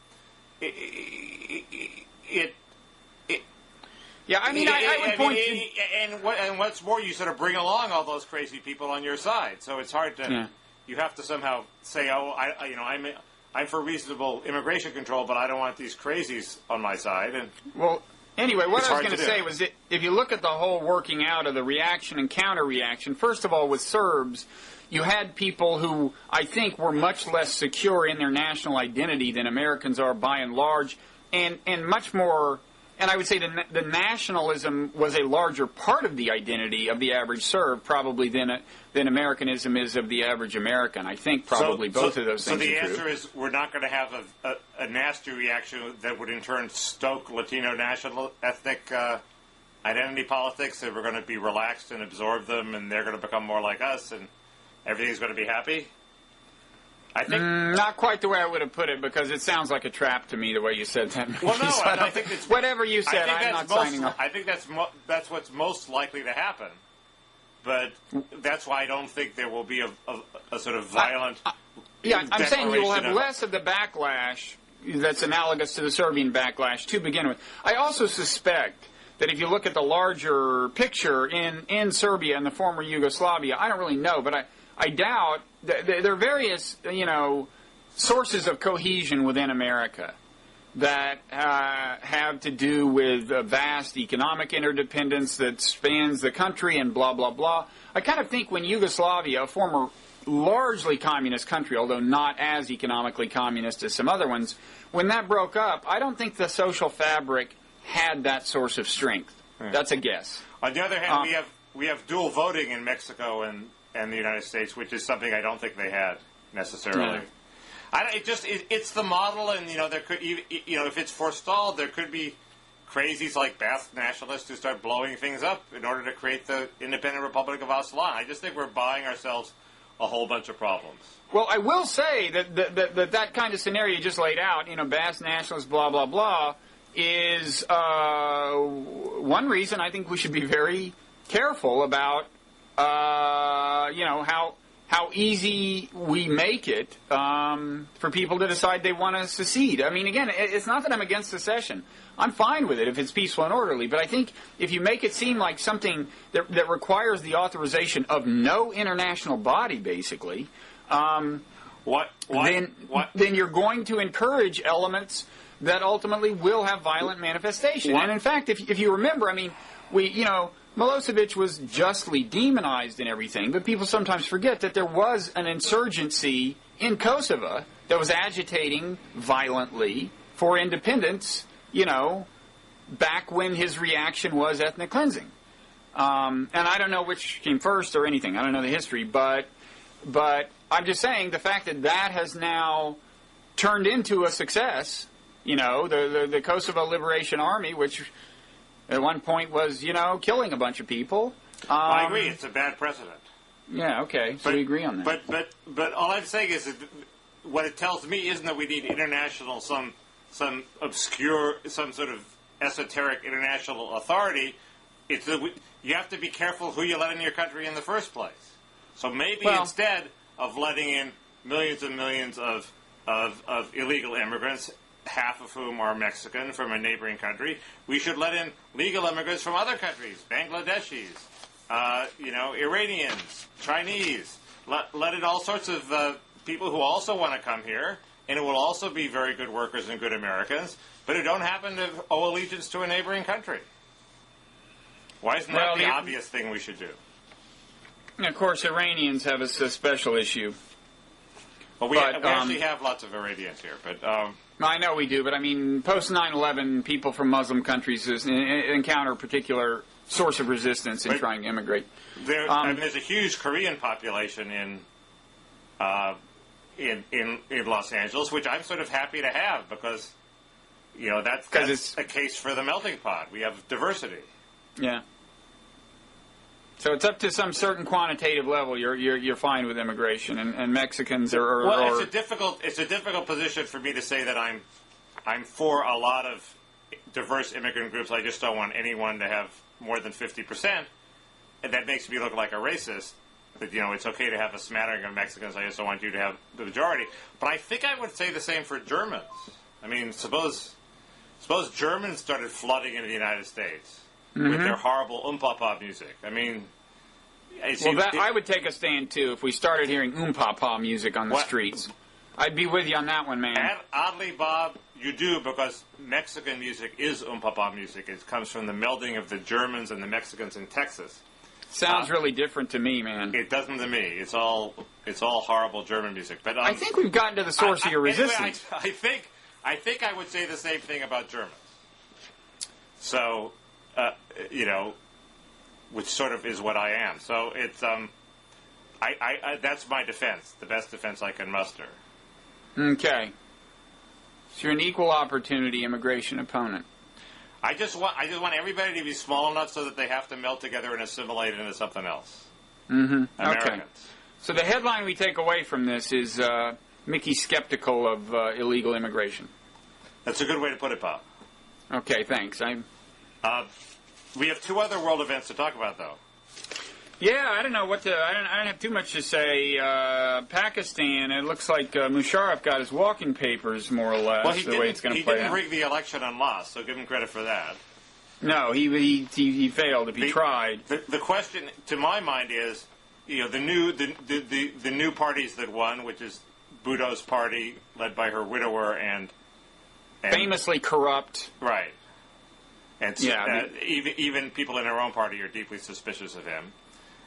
would point to... And what's more, you sort of bring along all those crazy people on your side. So it's hard to... Yeah. You have to somehow say, I'm for reasonable immigration control, but I don't want these crazies on my side. And well, anyway, what I was going to say was that if you look at the whole working out of the reaction and counter-reaction, first of all, with Serbs, you had people who I think were much less secure in their national identity than Americans are by and large, and much more, and I would say the nationalism was a larger part of the identity of the average Serb probably than Americanism is of the average American. I think probably both of those things are true. So the answer is we're not going to have a nasty reaction that would in turn stoke Latino national ethnic identity politics, and we're going to be relaxed and absorb them, and they're going to become more like us, and everything's going to be happy? I think not quite the way I would have put it, because it sounds like a trap to me the way you said that. Well, no, I think it's, whatever you said, I'm not signing up. I think that's what's most likely to happen, but that's why I don't think there will be a sort of violent. I'm saying you will have less of the backlash that's analogous to the Serbian backlash to begin with. I also suspect that if you look at the larger picture in Serbia and the former Yugoslavia, I don't really know, but I doubt there are various, sources of cohesion within America that have to do with vast economic interdependence that spans the country and blah, blah, blah. I kind of think when Yugoslavia, a former largely communist country, although not as economically communist as some other ones, when that broke up, I don't think the social fabric had that source of strength. That's a guess. On the other hand, we have dual voting in Mexico and the United States, which is something I don't think they had necessarily. Yeah. It's the model, and there could if it's forestalled, there could be crazies like Basque nationalists who start blowing things up in order to create the independent Republic of Aztlan. I just think we're buying ourselves a whole bunch of problems. Well, I will say that kind of scenario you just laid out, Basque nationalists, blah, blah, blah, is one reason I think we should be very careful about, how easy we make it for people to decide they want to secede. I mean, again, it's not that I'm against secession. I'm fine with it if it's peaceful and orderly. But I think if you make it seem like something that requires the authorization of no international body, basically, then you're going to encourage elements that ultimately will have violent manifestation. And in fact, if you remember, I mean, Milosevic was justly demonized and everything, but people sometimes forget that there was an insurgency in Kosovo that was agitating violently for independence, back when his reaction was ethnic cleansing. And I don't know which came first or anything. I don't know the history, but I'm just saying the fact that has now turned into a success, the Kosovo Liberation Army, which at one point was, killing a bunch of people. I agree. It's a bad precedent. Yeah, okay. So we agree on that. But all I'm saying is that what it tells me isn't that we need international, some obscure, some sort of esoteric international authority. It's that you have to be careful who you let in your country in the first place. So maybe instead of letting in millions and millions of illegal immigrants, half of whom are Mexican from a neighboring country, we should let in legal immigrants from other countries, Bangladeshis, Iranians, Chinese. Let in all sorts of people who also want to come here, and who will also be very good workers and good Americans, but who don't happen to owe allegiance to a neighboring country. Why isn't that the obvious thing we should do? And of course, Iranians have a special issue. Well, we actually have lots of Iranians here, but... I know we do, but I mean, post 9/11, people from Muslim countries encounter a particular source of resistance in trying to immigrate. There's a huge Korean population in Los Angeles, which I'm sort of happy to have because, that's a case for the melting pot. We have diversity. Yeah. So it's up to some certain quantitative level. You're fine with immigration, and Mexicans are. It's a difficult position for me to say that I'm for a lot of diverse immigrant groups. I just don't want anyone to have more than 50%, and that makes me look like a racist. That it's okay to have a smattering of Mexicans. I just don't want you to have the majority. But I think I would say the same for Germans. I mean, suppose Germans started flooding into the United States. Mm-hmm. With their horrible pop music. I mean... I would take a stand, too, if we started hearing pop music on the streets. I'd be with you on that one, man. And oddly, Bob, you do, because Mexican music is pop music. It comes from the melding of the Germans and the Mexicans in Texas. Sounds really different to me, man. It doesn't to me. It's all horrible German music. But I think we've gotten to the source of your resistance. Anyway, I think I would say the same thing about Germans. So... which sort of is what I am. So it's, that's my defense, the best defense I can muster. Okay. So you're an equal opportunity immigration opponent. I just want everybody to be small enough so that they have to melt together and assimilate into something else. Mm-hmm. Americans. Okay. So the headline we take away from this is Mickey skeptical of illegal immigration. That's a good way to put it, Bob. Okay, thanks. We have 2 other world events to talk about, though. Yeah, I don't know what to. I don't have too much to say. Pakistan. It looks like Musharraf got his walking papers more or less. Well, the way it's going to play out. He didn't rig the election and lost, so give him credit for that. No, he failed. If he tried. The question, to my mind, is the new parties that won, which is Bhutto's party, led by her widower and famously corrupt. Right. And even people in her own party are deeply suspicious of him.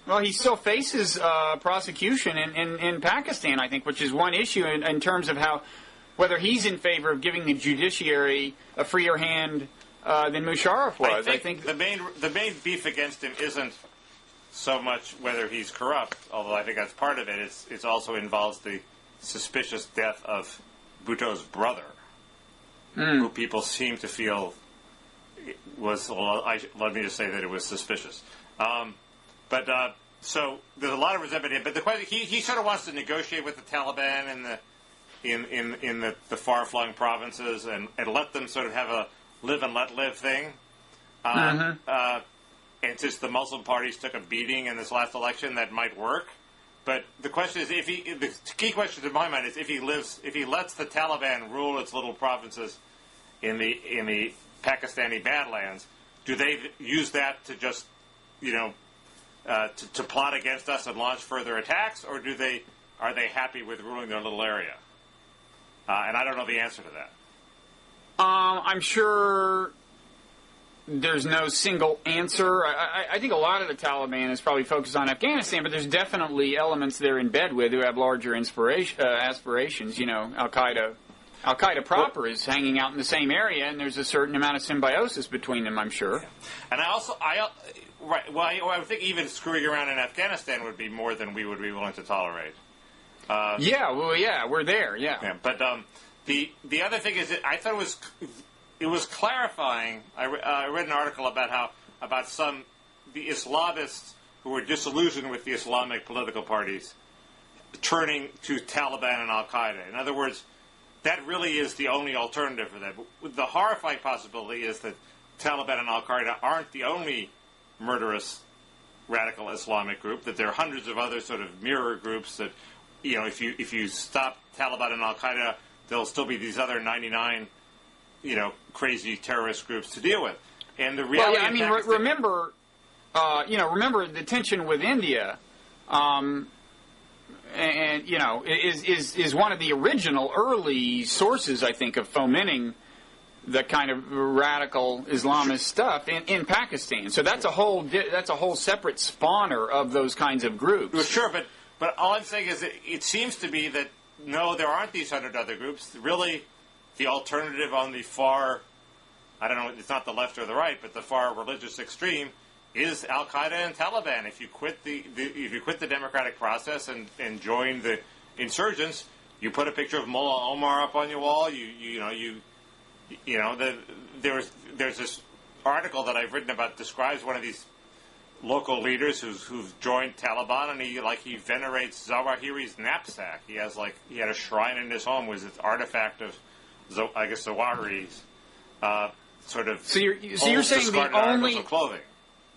Well, he still faces prosecution in Pakistan, I think, which is one issue in terms of whether he's in favor of giving the judiciary a freer hand than Musharraf was. I think the main beef against him isn't so much whether he's corrupt, although I think that's part of it. It also involves the suspicious death of Bhutto's brother, who people seem to feel was. Well, let me just say that it was suspicious. So there's a lot of resentment. But the question, he sort of wants to negotiate with the Taliban in the far-flung provinces and let them sort of have a live and let live thing. And since the Muslim parties took a beating in this last election, that might work. But the question is, the key question in my mind is if he lets the Taliban rule its little provinces in the Pakistani Badlands, do they use that to just to plot against us and launch further attacks, or are they happy with ruling their little area? And I don't know the answer to that. I'm sure there's no single answer. I think a lot of the Taliban is probably focused on Afghanistan, but there's definitely elements they're in bed with who have larger aspirations. Al-Qaeda proper is hanging out in the same area, and there's a certain amount of symbiosis between them, I'm sure. Yeah. And I would think even screwing around in Afghanistan would be more than we would be willing to tolerate. We're there, yeah. But the other thing is that I thought it was clarifying. I read an article about the Islamists who were disillusioned with the Islamic political parties turning to Taliban and Al-Qaeda. In other words, that really is the only alternative for them. But the horrifying possibility is that Taliban and Al-Qaeda aren't the only murderous radical Islamic group, that there are hundreds of other sort of mirror groups that, if you stop Taliban and Al-Qaeda, there'll still be these other 99, crazy terrorist groups to deal with. And the reality remember the tension with India, is one of the original early sources, I think, of fomenting the kind of radical Islamist stuff in Pakistan. So that's a whole separate spawner of those kinds of groups. Well, sure, but all I'm saying is that it seems to be that no, there aren't these 100 other groups. Really, the alternative on the far, I don't know, it's not the left or the right, but the far religious extreme is Al-Qaeda and Taliban. If you quit the democratic process and join the insurgents, you put a picture of Mullah Omar up on your wall. There's this article that I've written about describes one of these local leaders who've joined Taliban, and he venerates Zawahiri's knapsack. He had a shrine in his home with this artifact of Zawahiri's sort of. So you're saying the only clothing.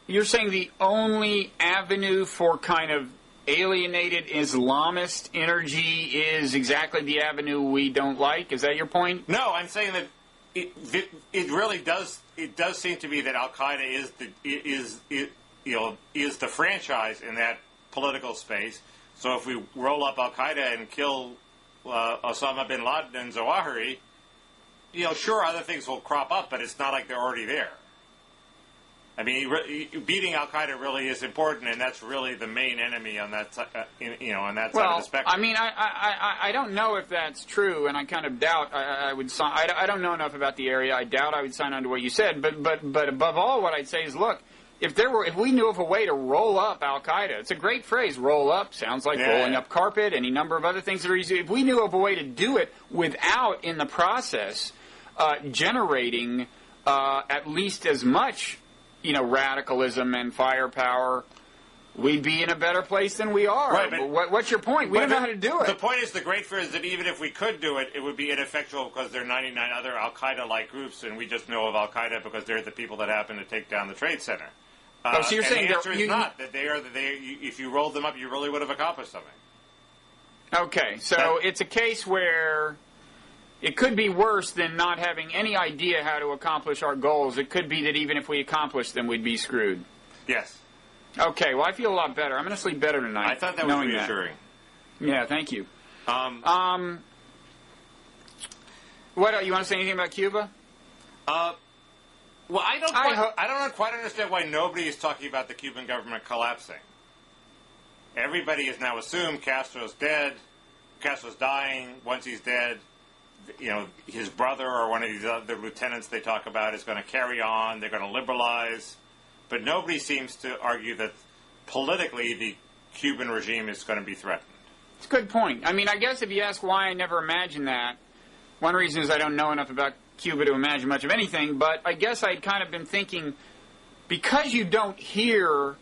You're saying the only avenue for kind of alienated Islamist energy is exactly the avenue we don't like? Is that your point? No, I'm saying that it really does. It does seem to be that Al Qaeda is the franchise in that political space. So if we roll up Al Qaeda and kill Osama bin Laden and Zawahiri, sure, other things will crop up, but it's not like they're already there. I mean, beating Al Qaeda really is important, and that's really the main enemy on that, on that side of the spectrum. I mean, I don't know if that's true, and I kind of doubt I would sign. I don't know enough about the area. I doubt I would sign on to what you said. But above all, what I'd say is, look, if we knew of a way to roll up Al Qaeda, it's a great phrase. Roll up sounds like rolling up carpet. Any number of other things that are easy. If we knew of a way to do it without, in the process, generating at least as much, radicalism and firepower, we'd be in a better place than we are. Right, but what's your point? We don't know how to do it. The point is, the great fear is that even if we could do it, it would be ineffectual because there are 99 other Al-Qaeda-like groups, and we just know of Al-Qaeda because they're the people that happen to take down the Trade Center. So you're saying the answer is not that they are. If you rolled them up, you really would have accomplished something. Okay, so it's a case where it could be worse than not having any idea how to accomplish our goals. It could be that even if we accomplished them, we'd be screwed. Yes. Okay, well, I feel a lot better. I'm going to sleep better tonight. I thought that was reassuring. Yeah, thank you. What else? You want to say anything about Cuba? Well, I don't quite understand why nobody is talking about the Cuban government collapsing. Everybody has now assumed Castro's dead. Castro's dying. Once he's dead, his brother or one of these other lieutenants they talk about is going to carry on. They're going to liberalize. But nobody seems to argue that politically the Cuban regime is going to be threatened. It's a good point. I mean, I guess if you ask why I never imagined that, one reason is I don't know enough about Cuba to imagine much of anything, but I guess I'd kind of been thinking, because you don't hear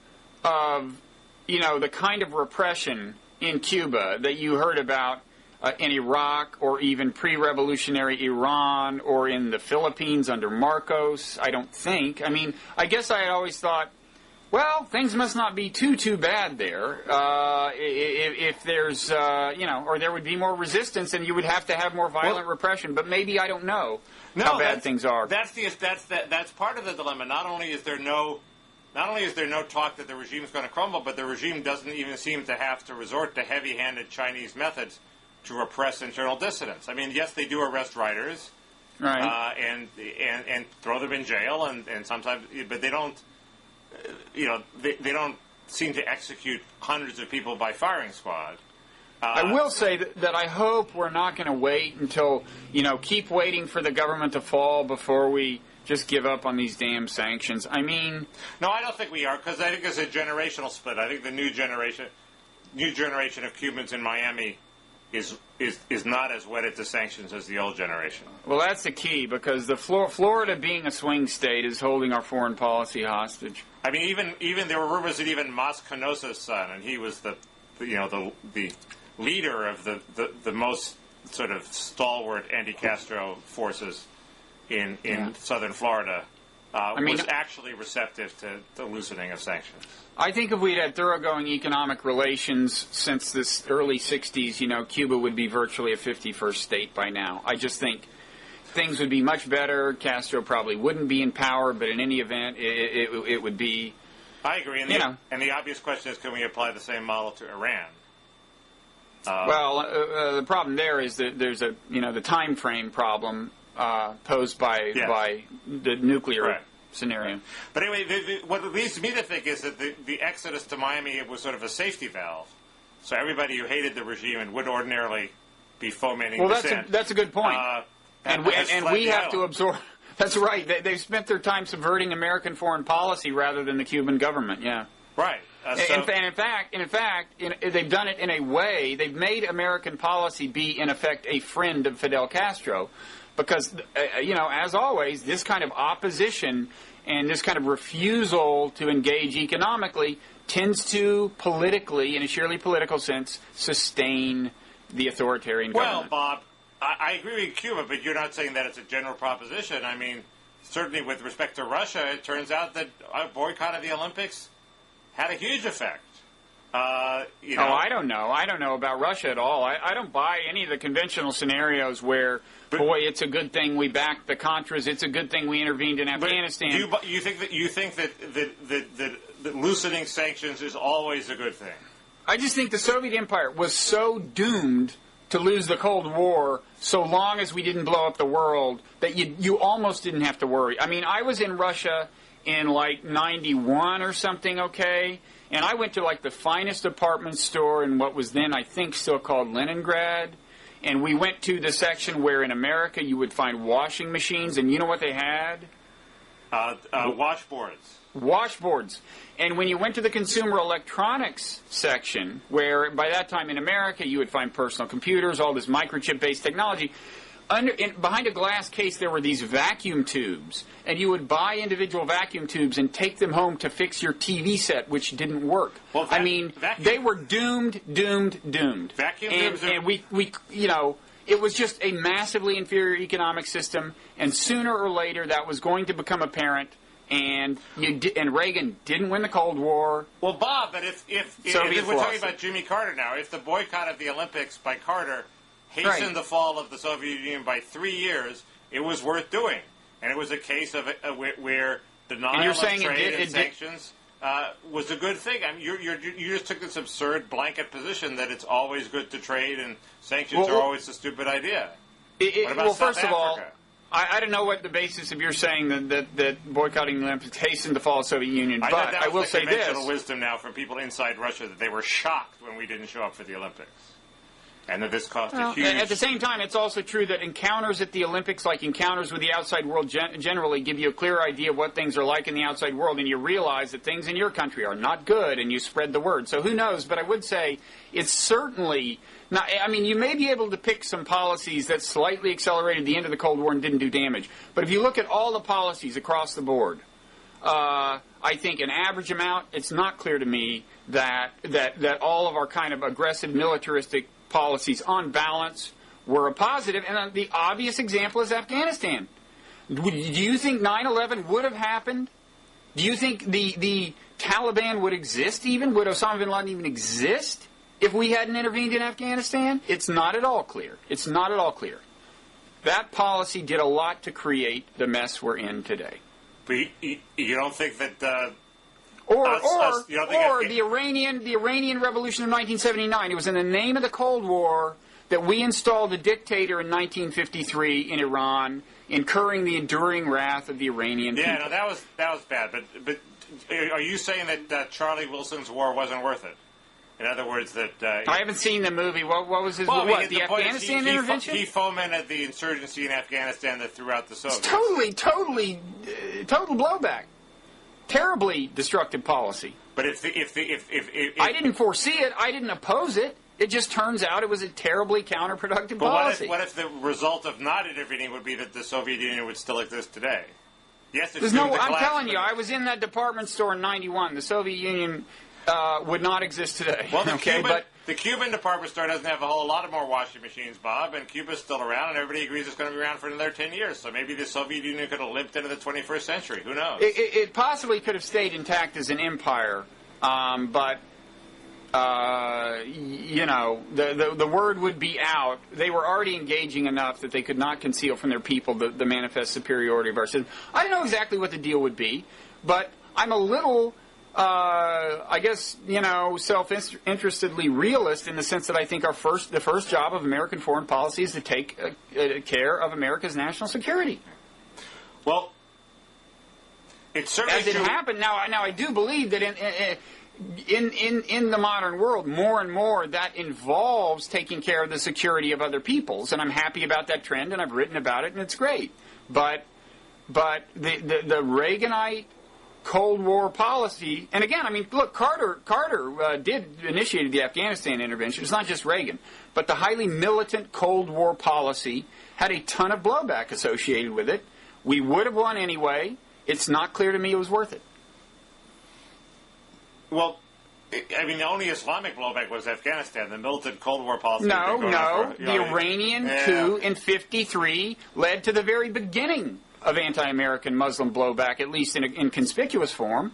of, the kind of repression in Cuba that you heard about in Iraq or even pre-revolutionary Iran or in the Philippines under Marcos, I don't think. I mean, I guess I had always thought, well, things must not be too bad there. If there's, or there would be more resistance and you would have to have more violent repression. But maybe I don't know how bad things are. That's part of the dilemma. Not only is there no talk that the regime is going to crumble, but the regime doesn't even seem to have to resort to heavy-handed Chinese methods to repress internal dissidents. I mean, yes, they do arrest writers, right, and throw them in jail, and sometimes, but they don't. They don't seem to execute hundreds of people by firing squad. I will say that I hope we're not going to wait until, keep waiting for the government to fall before we just give up on these damn sanctions. I mean... No, I don't think we are, because I think there's a generational split. I think the new generation of Cubans in Miami is not as wedded to sanctions as the old generation. Well, that's the key, because the Florida being a swing state is holding our foreign policy hostage. I mean, even there were rumors that even Mas Canosa's son, and he was the leader of the most sort of stalwart anti-Castro forces in southern Florida, was actually receptive to the loosening of sanctions. I think if we'd had thoroughgoing economic relations since this early 60s, Cuba would be virtually a 51st state by now. I just think things would be much better. Castro probably wouldn't be in power, but in any event, it would be... I agree. And the obvious question is, can we apply the same model to Iran? The problem there is that there's the time frame problem posed by the nuclear scenario. But anyway, what leads me to think is that the exodus to Miami was sort of a safety valve. So everybody who hated the regime and would ordinarily be fomenting dissent. That's a good point. And we have to absorb... That's right. They've spent their time subverting American foreign policy rather than the Cuban government, yeah. Right. In fact, they've done it in a way, they've made American policy be, in effect, a friend of Fidel Castro. Because, as always, this kind of opposition and this kind of refusal to engage economically tends to politically, in a sheerly political sense, sustain the authoritarian government. Well, Bob, I agree with Cuba, but you're not saying that it's a general proposition. I mean, certainly with respect to Russia, it turns out that a boycott of the Olympics had a huge effect. I don't know. I don't know about Russia at all. I don't buy any of the conventional scenarios where, it's a good thing we backed the Contras. It's a good thing we intervened in Afghanistan. You think that loosening sanctions is always a good thing? I just think the Soviet Empire was so doomed to lose the Cold War so long as we didn't blow up the world that you almost didn't have to worry. I mean, I was in Russia in like 91 or something, okay? And I went to like the finest department store in what was then, I think, still called Leningrad. And we went to the section where in America you would find washing machines. And you know what they had? Washboards. Washboards. And when you went to the consumer electronics section, where by that time in America you would find personal computers, all this microchip-based technology, behind a glass case there were these vacuum tubes, and you would buy individual vacuum tubes and take them home to fix your TV set, which didn't work. Well, they were doomed. Vacuum tubes and we it was just a massively inferior economic system, and sooner or later that was going to become apparent. And Reagan didn't win the Cold War. Well, Bob, but if we're talking about Jimmy Carter now, if the boycott of the Olympics by Carter hastened the fall of the Soviet Union by 3 years, it was worth doing, and it was a case of where denial of trade and sanctions was a good thing. I mean, you just took this absurd blanket position that it's always good to trade and sanctions are always a stupid idea. What about South first Africa? of all, I don't know what the basis of your saying that boycotting the Olympics hastened the fall of the Soviet Union, but I will say this. Conventional wisdom now from people inside Russia that they were shocked when we didn't show up for the Olympics. And that this cost a huge... At the same time, it's also true that encounters at the Olympics, like encounters with the outside world generally, give you a clear idea of what things are like in the outside world, and you realize that things in your country are not good, and you spread the word. So who knows? But I would say it's certainly... Now, I mean, you may be able to pick some policies that slightly accelerated the end of the Cold War and didn't do damage. But if you look at all the policies across the board, I think an average amount, it's not clear to me that all of our kind of aggressive militaristic policies on balance were a positive. And the obvious example is Afghanistan. Do you think 9/11 would have happened? Do you think the Taliban would exist even? Would Osama bin Laden even exist if we hadn't intervened in Afghanistan? It's not at all clear. It's not at all clear. That policy did a lot to create the mess we're in today. But you don't think that... the Iranian Revolution of 1979. It was in the name of the Cold War that we installed a dictator in 1953 in Iran, incurring the enduring wrath of the Iranian people. Yeah, no, that was bad. But are you saying that Charlie Wilson's war wasn't worth it? In other words, that... I haven't seen the movie. What was his... the Afghanistan intervention? He fomented the insurgency in Afghanistan that threw out the Soviets. It's total blowback. Terribly destructive policy. But if I didn't foresee it. I didn't oppose it. It just turns out it was a terribly counterproductive policy. What if the result of not intervening would be that the Soviet Union would still exist today? Yes, I'm telling you, I was in that department store in '91. The Soviet Union would not exist today. Well, the Cuban department store doesn't have a whole lot of more washing machines, Bob, and Cuba's still around, and everybody agrees it's going to be around for another 10 years. So maybe the Soviet Union could have limped into the 21st century. Who knows? It possibly could have stayed intact as an empire, but the word would be out. They were already engaging enough that they could not conceal from their people the manifest superiority of our system. I don't know exactly what the deal would be, but I'm a little... I guess, self-interestedly realist in the sense that I think the first job of American foreign policy is to take care of America's national security. Well, it's certainly as it happened. Now I do believe that in the modern world, more and more that involves taking care of the security of other peoples, and I'm happy about that trend, and I've written about it, and it's great. But the Reaganite Cold War policy, and again, I mean, look, Carter did initiate the Afghanistan intervention. It's not just Reagan, but the highly militant Cold War policy had a ton of blowback associated with it. We would have won anyway. It's not clear to me it was worth it. Well, I mean, the only Islamic blowback was Afghanistan. The militant Cold War policy. No. The Iranian coup in '53 led to the very beginning of anti-American Muslim blowback, at least in conspicuous form.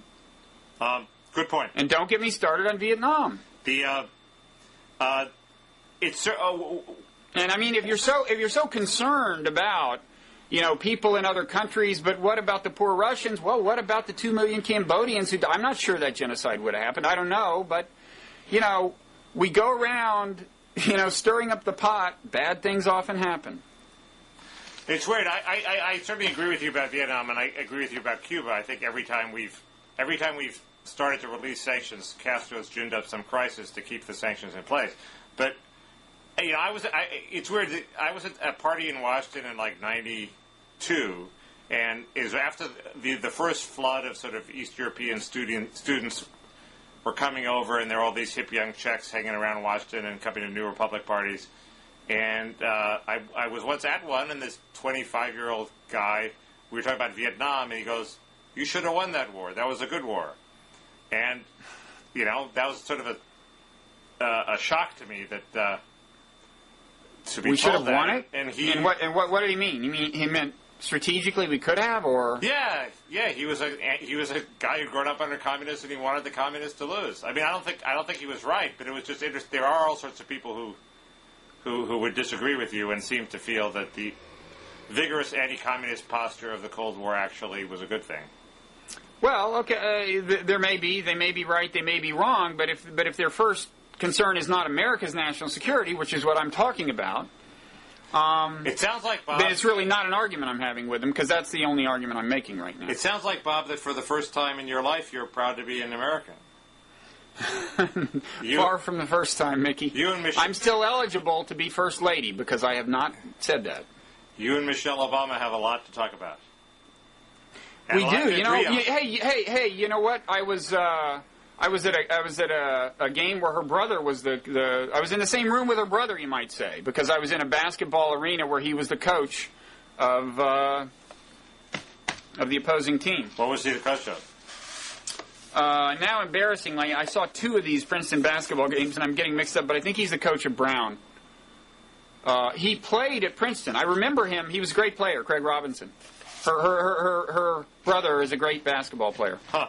Good point. And don't get me started on Vietnam. And I mean, if you're so concerned about people in other countries, but what about the poor Russians? Well, what about the 2 million Cambodians who died? I'm not sure that genocide would have happened. I don't know, but we go around stirring up the pot. Bad things often happen. It's weird. I certainly agree with you about Vietnam, and I agree with you about Cuba. I think every time we've started to release sanctions, Castro's ginned up some crisis to keep the sanctions in place. But it's weird. I was at a party in Washington in like '92, and it was after the first flood of sort of East European students were coming over, and there were all these hip young Czechs hanging around Washington and coming to New Republic parties. And I was once at one, and this 25-year-old guy, we were talking about Vietnam, and he goes, "You should have won that war. That was a good war." And, that was sort of a shock to me that to be we should told have won that. it? And what did he mean? He meant strategically we could have, or? Yeah, he was a guy who'd grown up under communists, and he wanted the communists to lose. I mean, I don't think he was right, but it was just interesting. There are all sorts of people who would disagree with you and seem to feel that the vigorous anti-communist posture of the Cold War actually was a good thing. Well, okay, they may be right, they may be wrong, but if their first concern is not America's national security, which is what I'm talking about, it sounds like, Bob, then it's really not an argument I'm having with them, because that's the only argument I'm making right now. It sounds like, Bob, that for the first time in your life, you're proud to be an American. Far from the first time, Mickey. You and Michelle, I'm still eligible to be First Lady, because I have not said that. You and Michelle Obama have a lot to talk about. We do, Hey, you know what? I was at a game where her brother was I was in the same room with her brother, you might say, because I was in a basketball arena where he was the coach of the opposing team. What was he the coach of? Now, embarrassingly, I saw 2 of these Princeton basketball games, and I'm getting mixed up, but I think he's the coach of Brown. He played at Princeton. I remember him. He was a great player, Craig Robinson. Her brother is a great basketball player. Huh.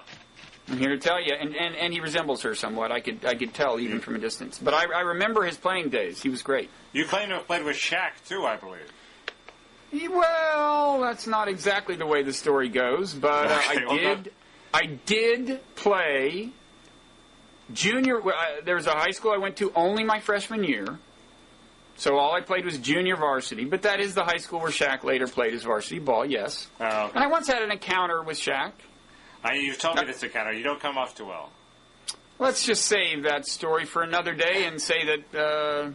I'm here to tell you, and he resembles her somewhat. I could tell even from a distance. But I remember his playing days. He was great. You claim to have played with Shaq too, I believe. Well, that's not exactly the way the story goes, but I did play junior. There was a high school I went to only my freshman year. So all I played was junior varsity, but that is the high school where Shaq later played his varsity ball, yes. Oh, okay. And I once had an encounter with Shaq. You've told me this encounter. You don't come off too well. Let's just save that story for another day and say that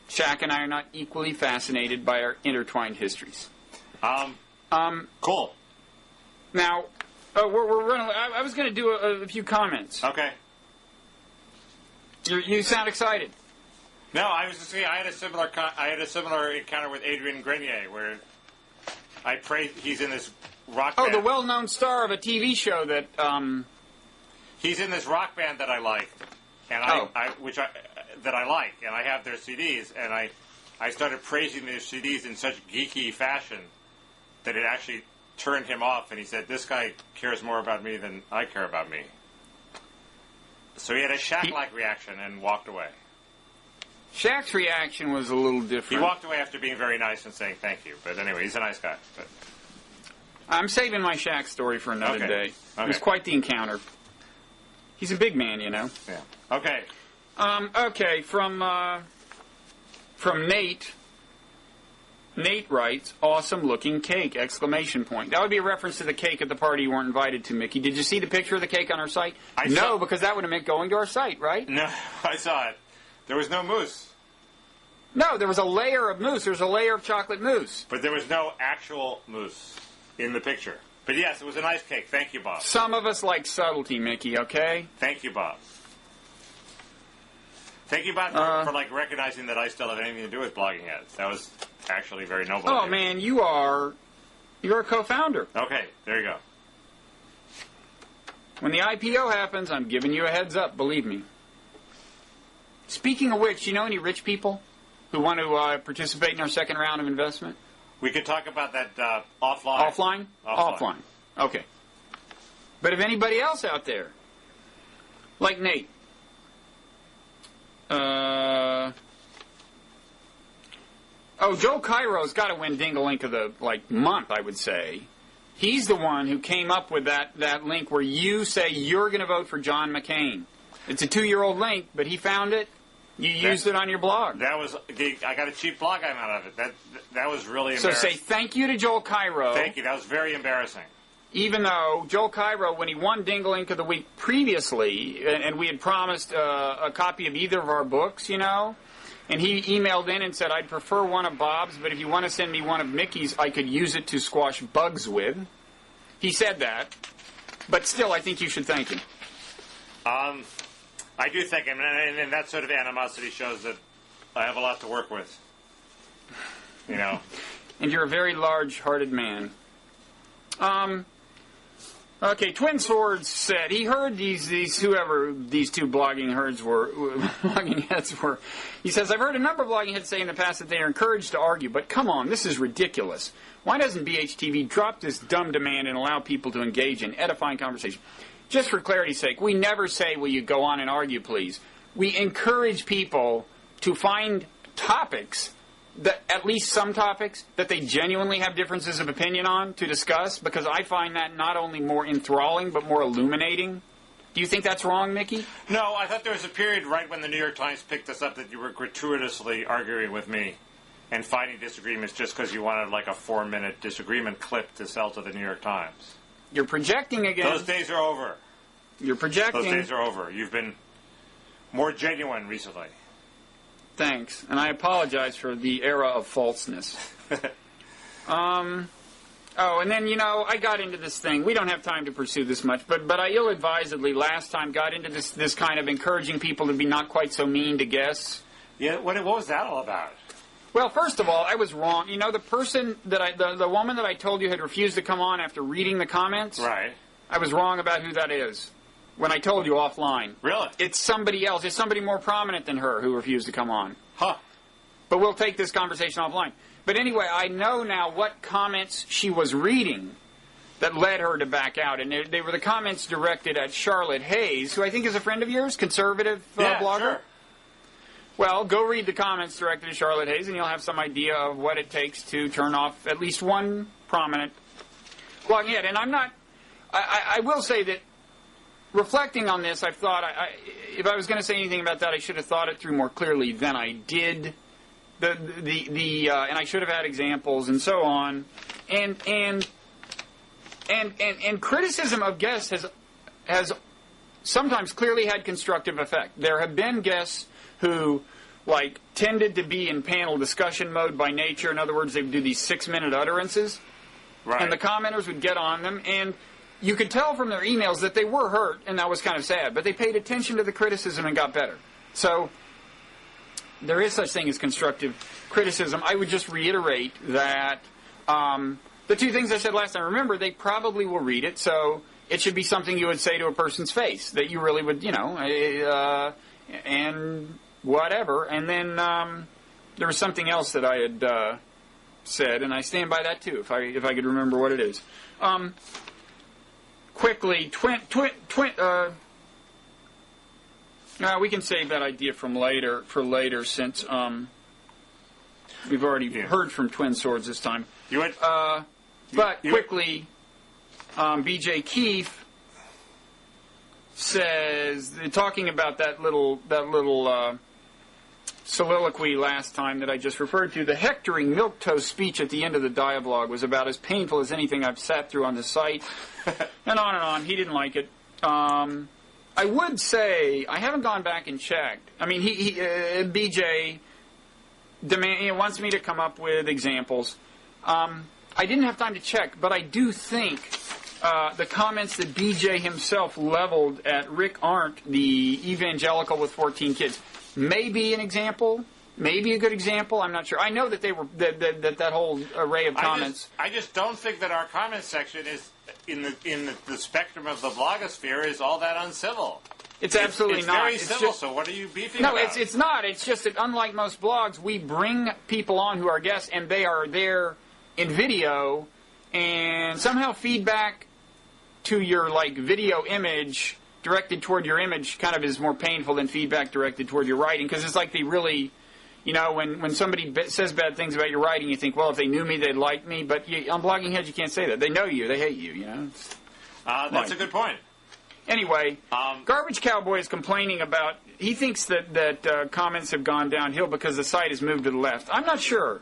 Shaq and I are not equally fascinated by our intertwined histories. Cool. Now, we're running. I was going to do a few comments. Okay. You sound excited. No, I was just saying I had a similar encounter with Adrian Grenier where I pray he's in this rock band. Oh, the well-known star of a TV show that he's in this rock band that I like, and that I like, and I have their CDs, and I started praising their CDs in such geeky fashion that it actually turned him off, and he said, "This guy cares more about me than I care about me." So he had a Shaq-like reaction and walked away. Shaq's reaction was a little different. He walked away after being very nice and saying thank you. But anyway, he's a nice guy. But I'm saving my Shaq story for another day. Okay. It was quite the encounter. He's a big man, you know. Yeah. Okay. Okay, from Nate. Nate writes, "Awesome-looking cake!" Exclamation point. That would be a reference to the cake at the party you weren't invited to, Mickey. Did you see the picture of the cake on our site? No, because that would have meant going to our site, right? No, I saw it. There was no mousse. No, there was a layer of mousse. There was a layer of chocolate mousse. But there was no actual mousse in the picture. But yes, it was a nice cake. Thank you, Bob. Some of us like subtlety, Mickey, okay? Thank you, Bob. Thank you, Bob, for recognizing that I still have anything to do with blogging heads. That was actually very noble. Oh, man, you're a co-founder. Okay, there you go. When the IPO happens, I'm giving you a heads up, believe me. Speaking of which, you know any rich people who want to participate in our second round of investment? We could talk about that offline. Offline? Offline. Okay. But if anybody else out there, like Nate, Joe Cairo's got to win Dingalink of the month, I would say. He's the one who came up with that link where you say you're going to vote for John McCain. It's a 2-year-old link, but he found it. You used it on your blog. I got a cheap blog I'm out of it. That was really embarrassing. So say thank you to Joel Cairo. Thank you. That was very embarrassing. Even though Joel Cairo, when he won Dingalink of the Week previously, and we had promised a copy of either of our books, you know, and he emailed in and said, "I'd prefer one of Bob's, but if you want to send me one of Mickey's, I could use it to squash bugs with." He said that. But still, I think you should thank him. I do thank him, and that sort of animosity shows that I have a lot to work with. You know. And you're a very large-hearted man. Okay, Twin Swords said he heard whoever these two blogging heads were. He says, I've heard a number of blogging heads say in the past that they are encouraged to argue, but come on, this is ridiculous. Why doesn't BHTV drop this dumb demand and allow people to engage in edifying conversation? Just for clarity's sake, we never say, will you go on and argue, please? We encourage people to find topics, at least some topics, that they genuinely have differences of opinion on to discuss, because I find that not only more enthralling, but more illuminating. Do you think that's wrong, Mickey? No, I thought there was a period right when the New York Times picked this up that you were gratuitously arguing with me and finding disagreements just because you wanted like a 4-minute disagreement clip to sell to the New York Times. You're projecting again. Those days are over. You're projecting. Those days are over. You've been more genuine recently. Thanks, and I apologize for the era of falseness. Oh, and then, I got into this thing. We don't have time to pursue this much, but I ill-advisedly last time got into this kind of encouraging people to be not quite so mean to guests. Yeah, what was that all about? Well, first of all, I was wrong. The person the woman that I told you had refused to come on after reading the comments. Right. I was wrong about who that is when I told you offline. Really? It's somebody else. It's somebody more prominent than her who refused to come on. Huh. But we'll take this conversation offline. But anyway, I know now what comments she was reading that led her to back out. And they were the comments directed at Charlotte Hayes, who I think is a friend of yours, conservative blogger. Sure. Well, go read the comments directed at Charlotte Hayes, and you'll have some idea of what it takes to turn off at least one prominent blogging head. And I'm not... I will say that reflecting on this, I've thought, if I was going to say anything about that, I should have thought it through more clearly than I did. And I should have had examples and so on. And criticism of guests has sometimes clearly had constructive effect. There have been guests who, tended to be in panel discussion mode by nature. In other words, they would do these 6-minute utterances. Right. And the commenters would get on them, and you could tell from their emails that they were hurt, and that was kind of sad. But they paid attention to the criticism and got better. So there is such thing as constructive criticism. I would just reiterate that the two things I said last time, remember, they probably will read it, so it should be something you would say to a person's face, that you really would, and whatever. And then there was something else that I had said, and I stand by that too, if I could remember what it is. Quickly, we can save that idea for later, since we've already heard from Twin Swords this time. Quickly, B.J. Keefe says, talking about that little soliloquy last time that I just referred to, the hectoring milquetoast speech at the end of the dialogue was about as painful as anything I've sat through on the site, and on and on. He didn't like it. I would say, I haven't gone back and checked. I mean, BJ wants me to come up with examples. I didn't have time to check, but I do think the comments that BJ himself leveled at Rick Arndt, the evangelical with 14 kids, may be an example, maybe a good example. I'm not sure. I know that they were that whole array of comments. I just don't think that our comment section is in the spectrum of the blogosphere is all that uncivil. It's absolutely not. It's very civil. So what are you beefing about? No, it's not. It's just that unlike most blogs, we bring people on who are guests, and they are there in video, and somehow feedback to your video image directed toward your image kind of is more painful than feedback directed toward your writing, because it's like they really, when somebody says bad things about your writing, you think, well, if they knew me, they'd like me. But on Blogging Heads, you can't say that. They know you. They hate you, That's a good point. Anyway, Garbage Cowboy is complaining about, he thinks that comments have gone downhill because the site has moved to the left. I'm not sure.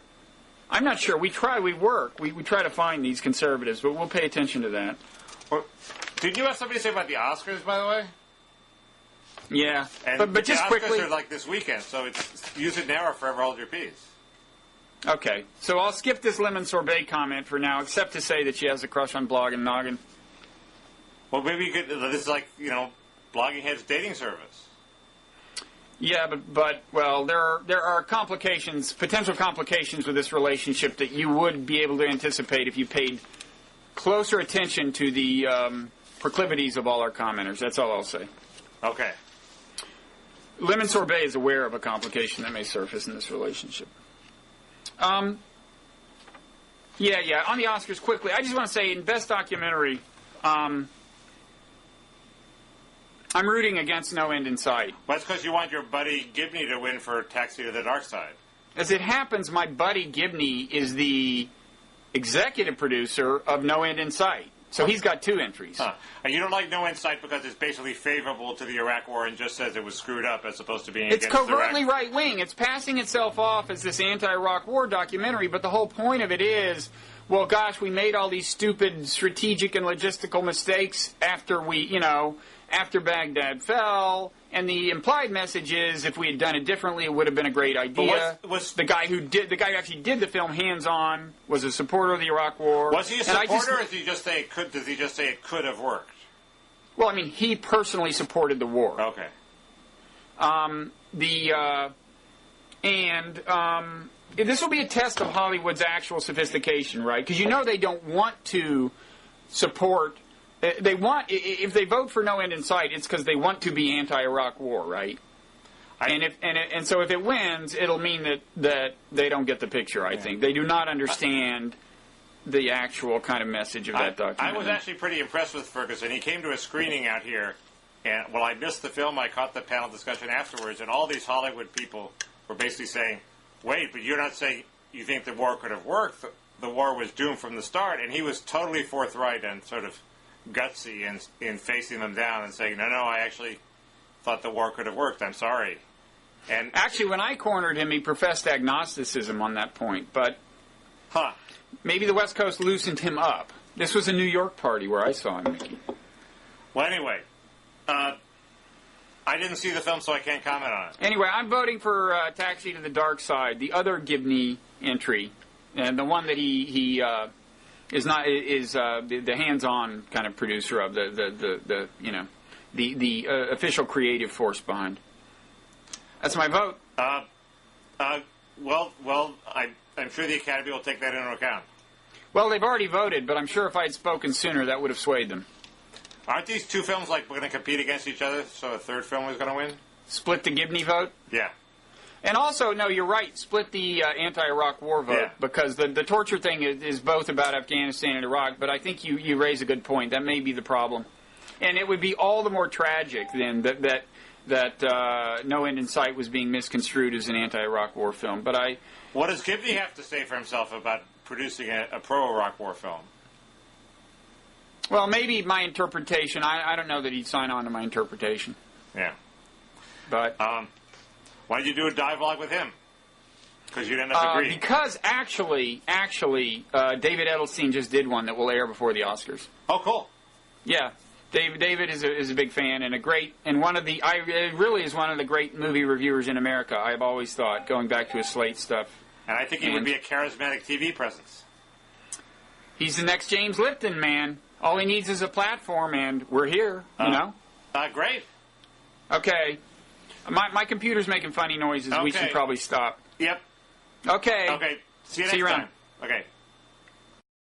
We try to find these conservatives, but we'll pay attention to that. Did you have something to say about the Oscars, by the way? Yeah, but just the Oscars quickly, are this weekend, so use it now or forever hold your peace. Okay, so I'll skip this lemon sorbet comment for now, except to say that she has a crush on Blog and Noggin. Well, maybe you could. This is Blogging Head's dating service. Yeah, but well, there are complications, potential complications with this relationship that you would be able to anticipate if you paid closer attention to the proclivities of all our commenters. That's all I'll say. Okay. Lemon Sorbet is aware of a complication that may surface in this relationship. Yeah. On the Oscars, quickly, I just want to say, in Best Documentary, I'm rooting against No End in Sight. Well, that's because you want your buddy Gibney to win for Taxi to the Dark Side. As it happens, my buddy Gibney is the executive producer of No End in Sight. So he's got 2 entries. Huh. And you don't like No End in Sight because it's basically favorable to the Iraq War and just says it was screwed up as opposed to being It's against covertly Iraq. right-wing. It's passing itself off as this anti-Iraq war documentary, but the whole point of it is, well, gosh, we made all these stupid strategic and logistical mistakes after after Baghdad fell, and the implied message is, if we had done it differently, it would have been a great idea. The guy who actually did the film hands-on was a supporter of the Iraq War. Was he a supporter, or does he just say it could have worked? Well, I mean, he personally supported the war. Okay. This will be a test of Hollywood's actual sophistication, right? Because they don't want to support. They want, if they vote for No End in Sight, it's because they want to be anti-Iraq war, right? So if it wins, it'll mean that they don't get the picture. I think they do not understand the actual kind of message of that documentary. I was actually pretty impressed with Ferguson. He came to a screening out here, and while I missed the film, I caught the panel discussion afterwards, and all these Hollywood people were basically saying, "Wait, but you're not saying you think the war could have worked? The war was doomed from the start." And he was totally forthright and sort of gutsy in facing them down and saying, no, I actually thought the war could have worked. I'm sorry. And actually, when I cornered him, he professed agnosticism on that point, but maybe the West Coast loosened him up. This was a New York party where I saw him, Mickey. Well, anyway, I didn't see the film, so I can't comment on it. Anyway, I'm voting for Taxi to the Dark Side, the other Gibney entry, and the one that he is the hands-on kind of producer of the official creative force behind. That's my vote. Well, I'm sure the Academy will take that into account. Well, they've already voted, but I'm sure if I had spoken sooner, that would have swayed them. Aren't these 2 films going to compete against each other, so a third film is going to win? Split the Gibney vote? Yeah. And also, no, you're right, split the anti-Iraq war vote, because the torture thing is both about Afghanistan and Iraq, but I think you raise a good point. That may be the problem. And it would be all the more tragic, then, that No End in Sight was being misconstrued as an anti-Iraq war film. But what does Gibney have to say for himself about producing a pro-Iraq war film? Well, maybe my interpretation, I don't know that he'd sign on to my interpretation. Yeah. But why did you do a dialogue with him? Because you'd end up agreeing. Because actually, David Edelstein just did one that will air before the Oscars. Oh, cool. Yeah, David is a big fan and it really is one of the great movie reviewers in America. I've always thought, going back to his Slate stuff. And I think he would be a charismatic TV presence. He's the next James Lipton, man. All he needs is a platform, and we're here. Great. Okay. My computer's making funny noises. Okay. We should probably stop. Yep. Okay. Okay. See you next time. Around. Okay.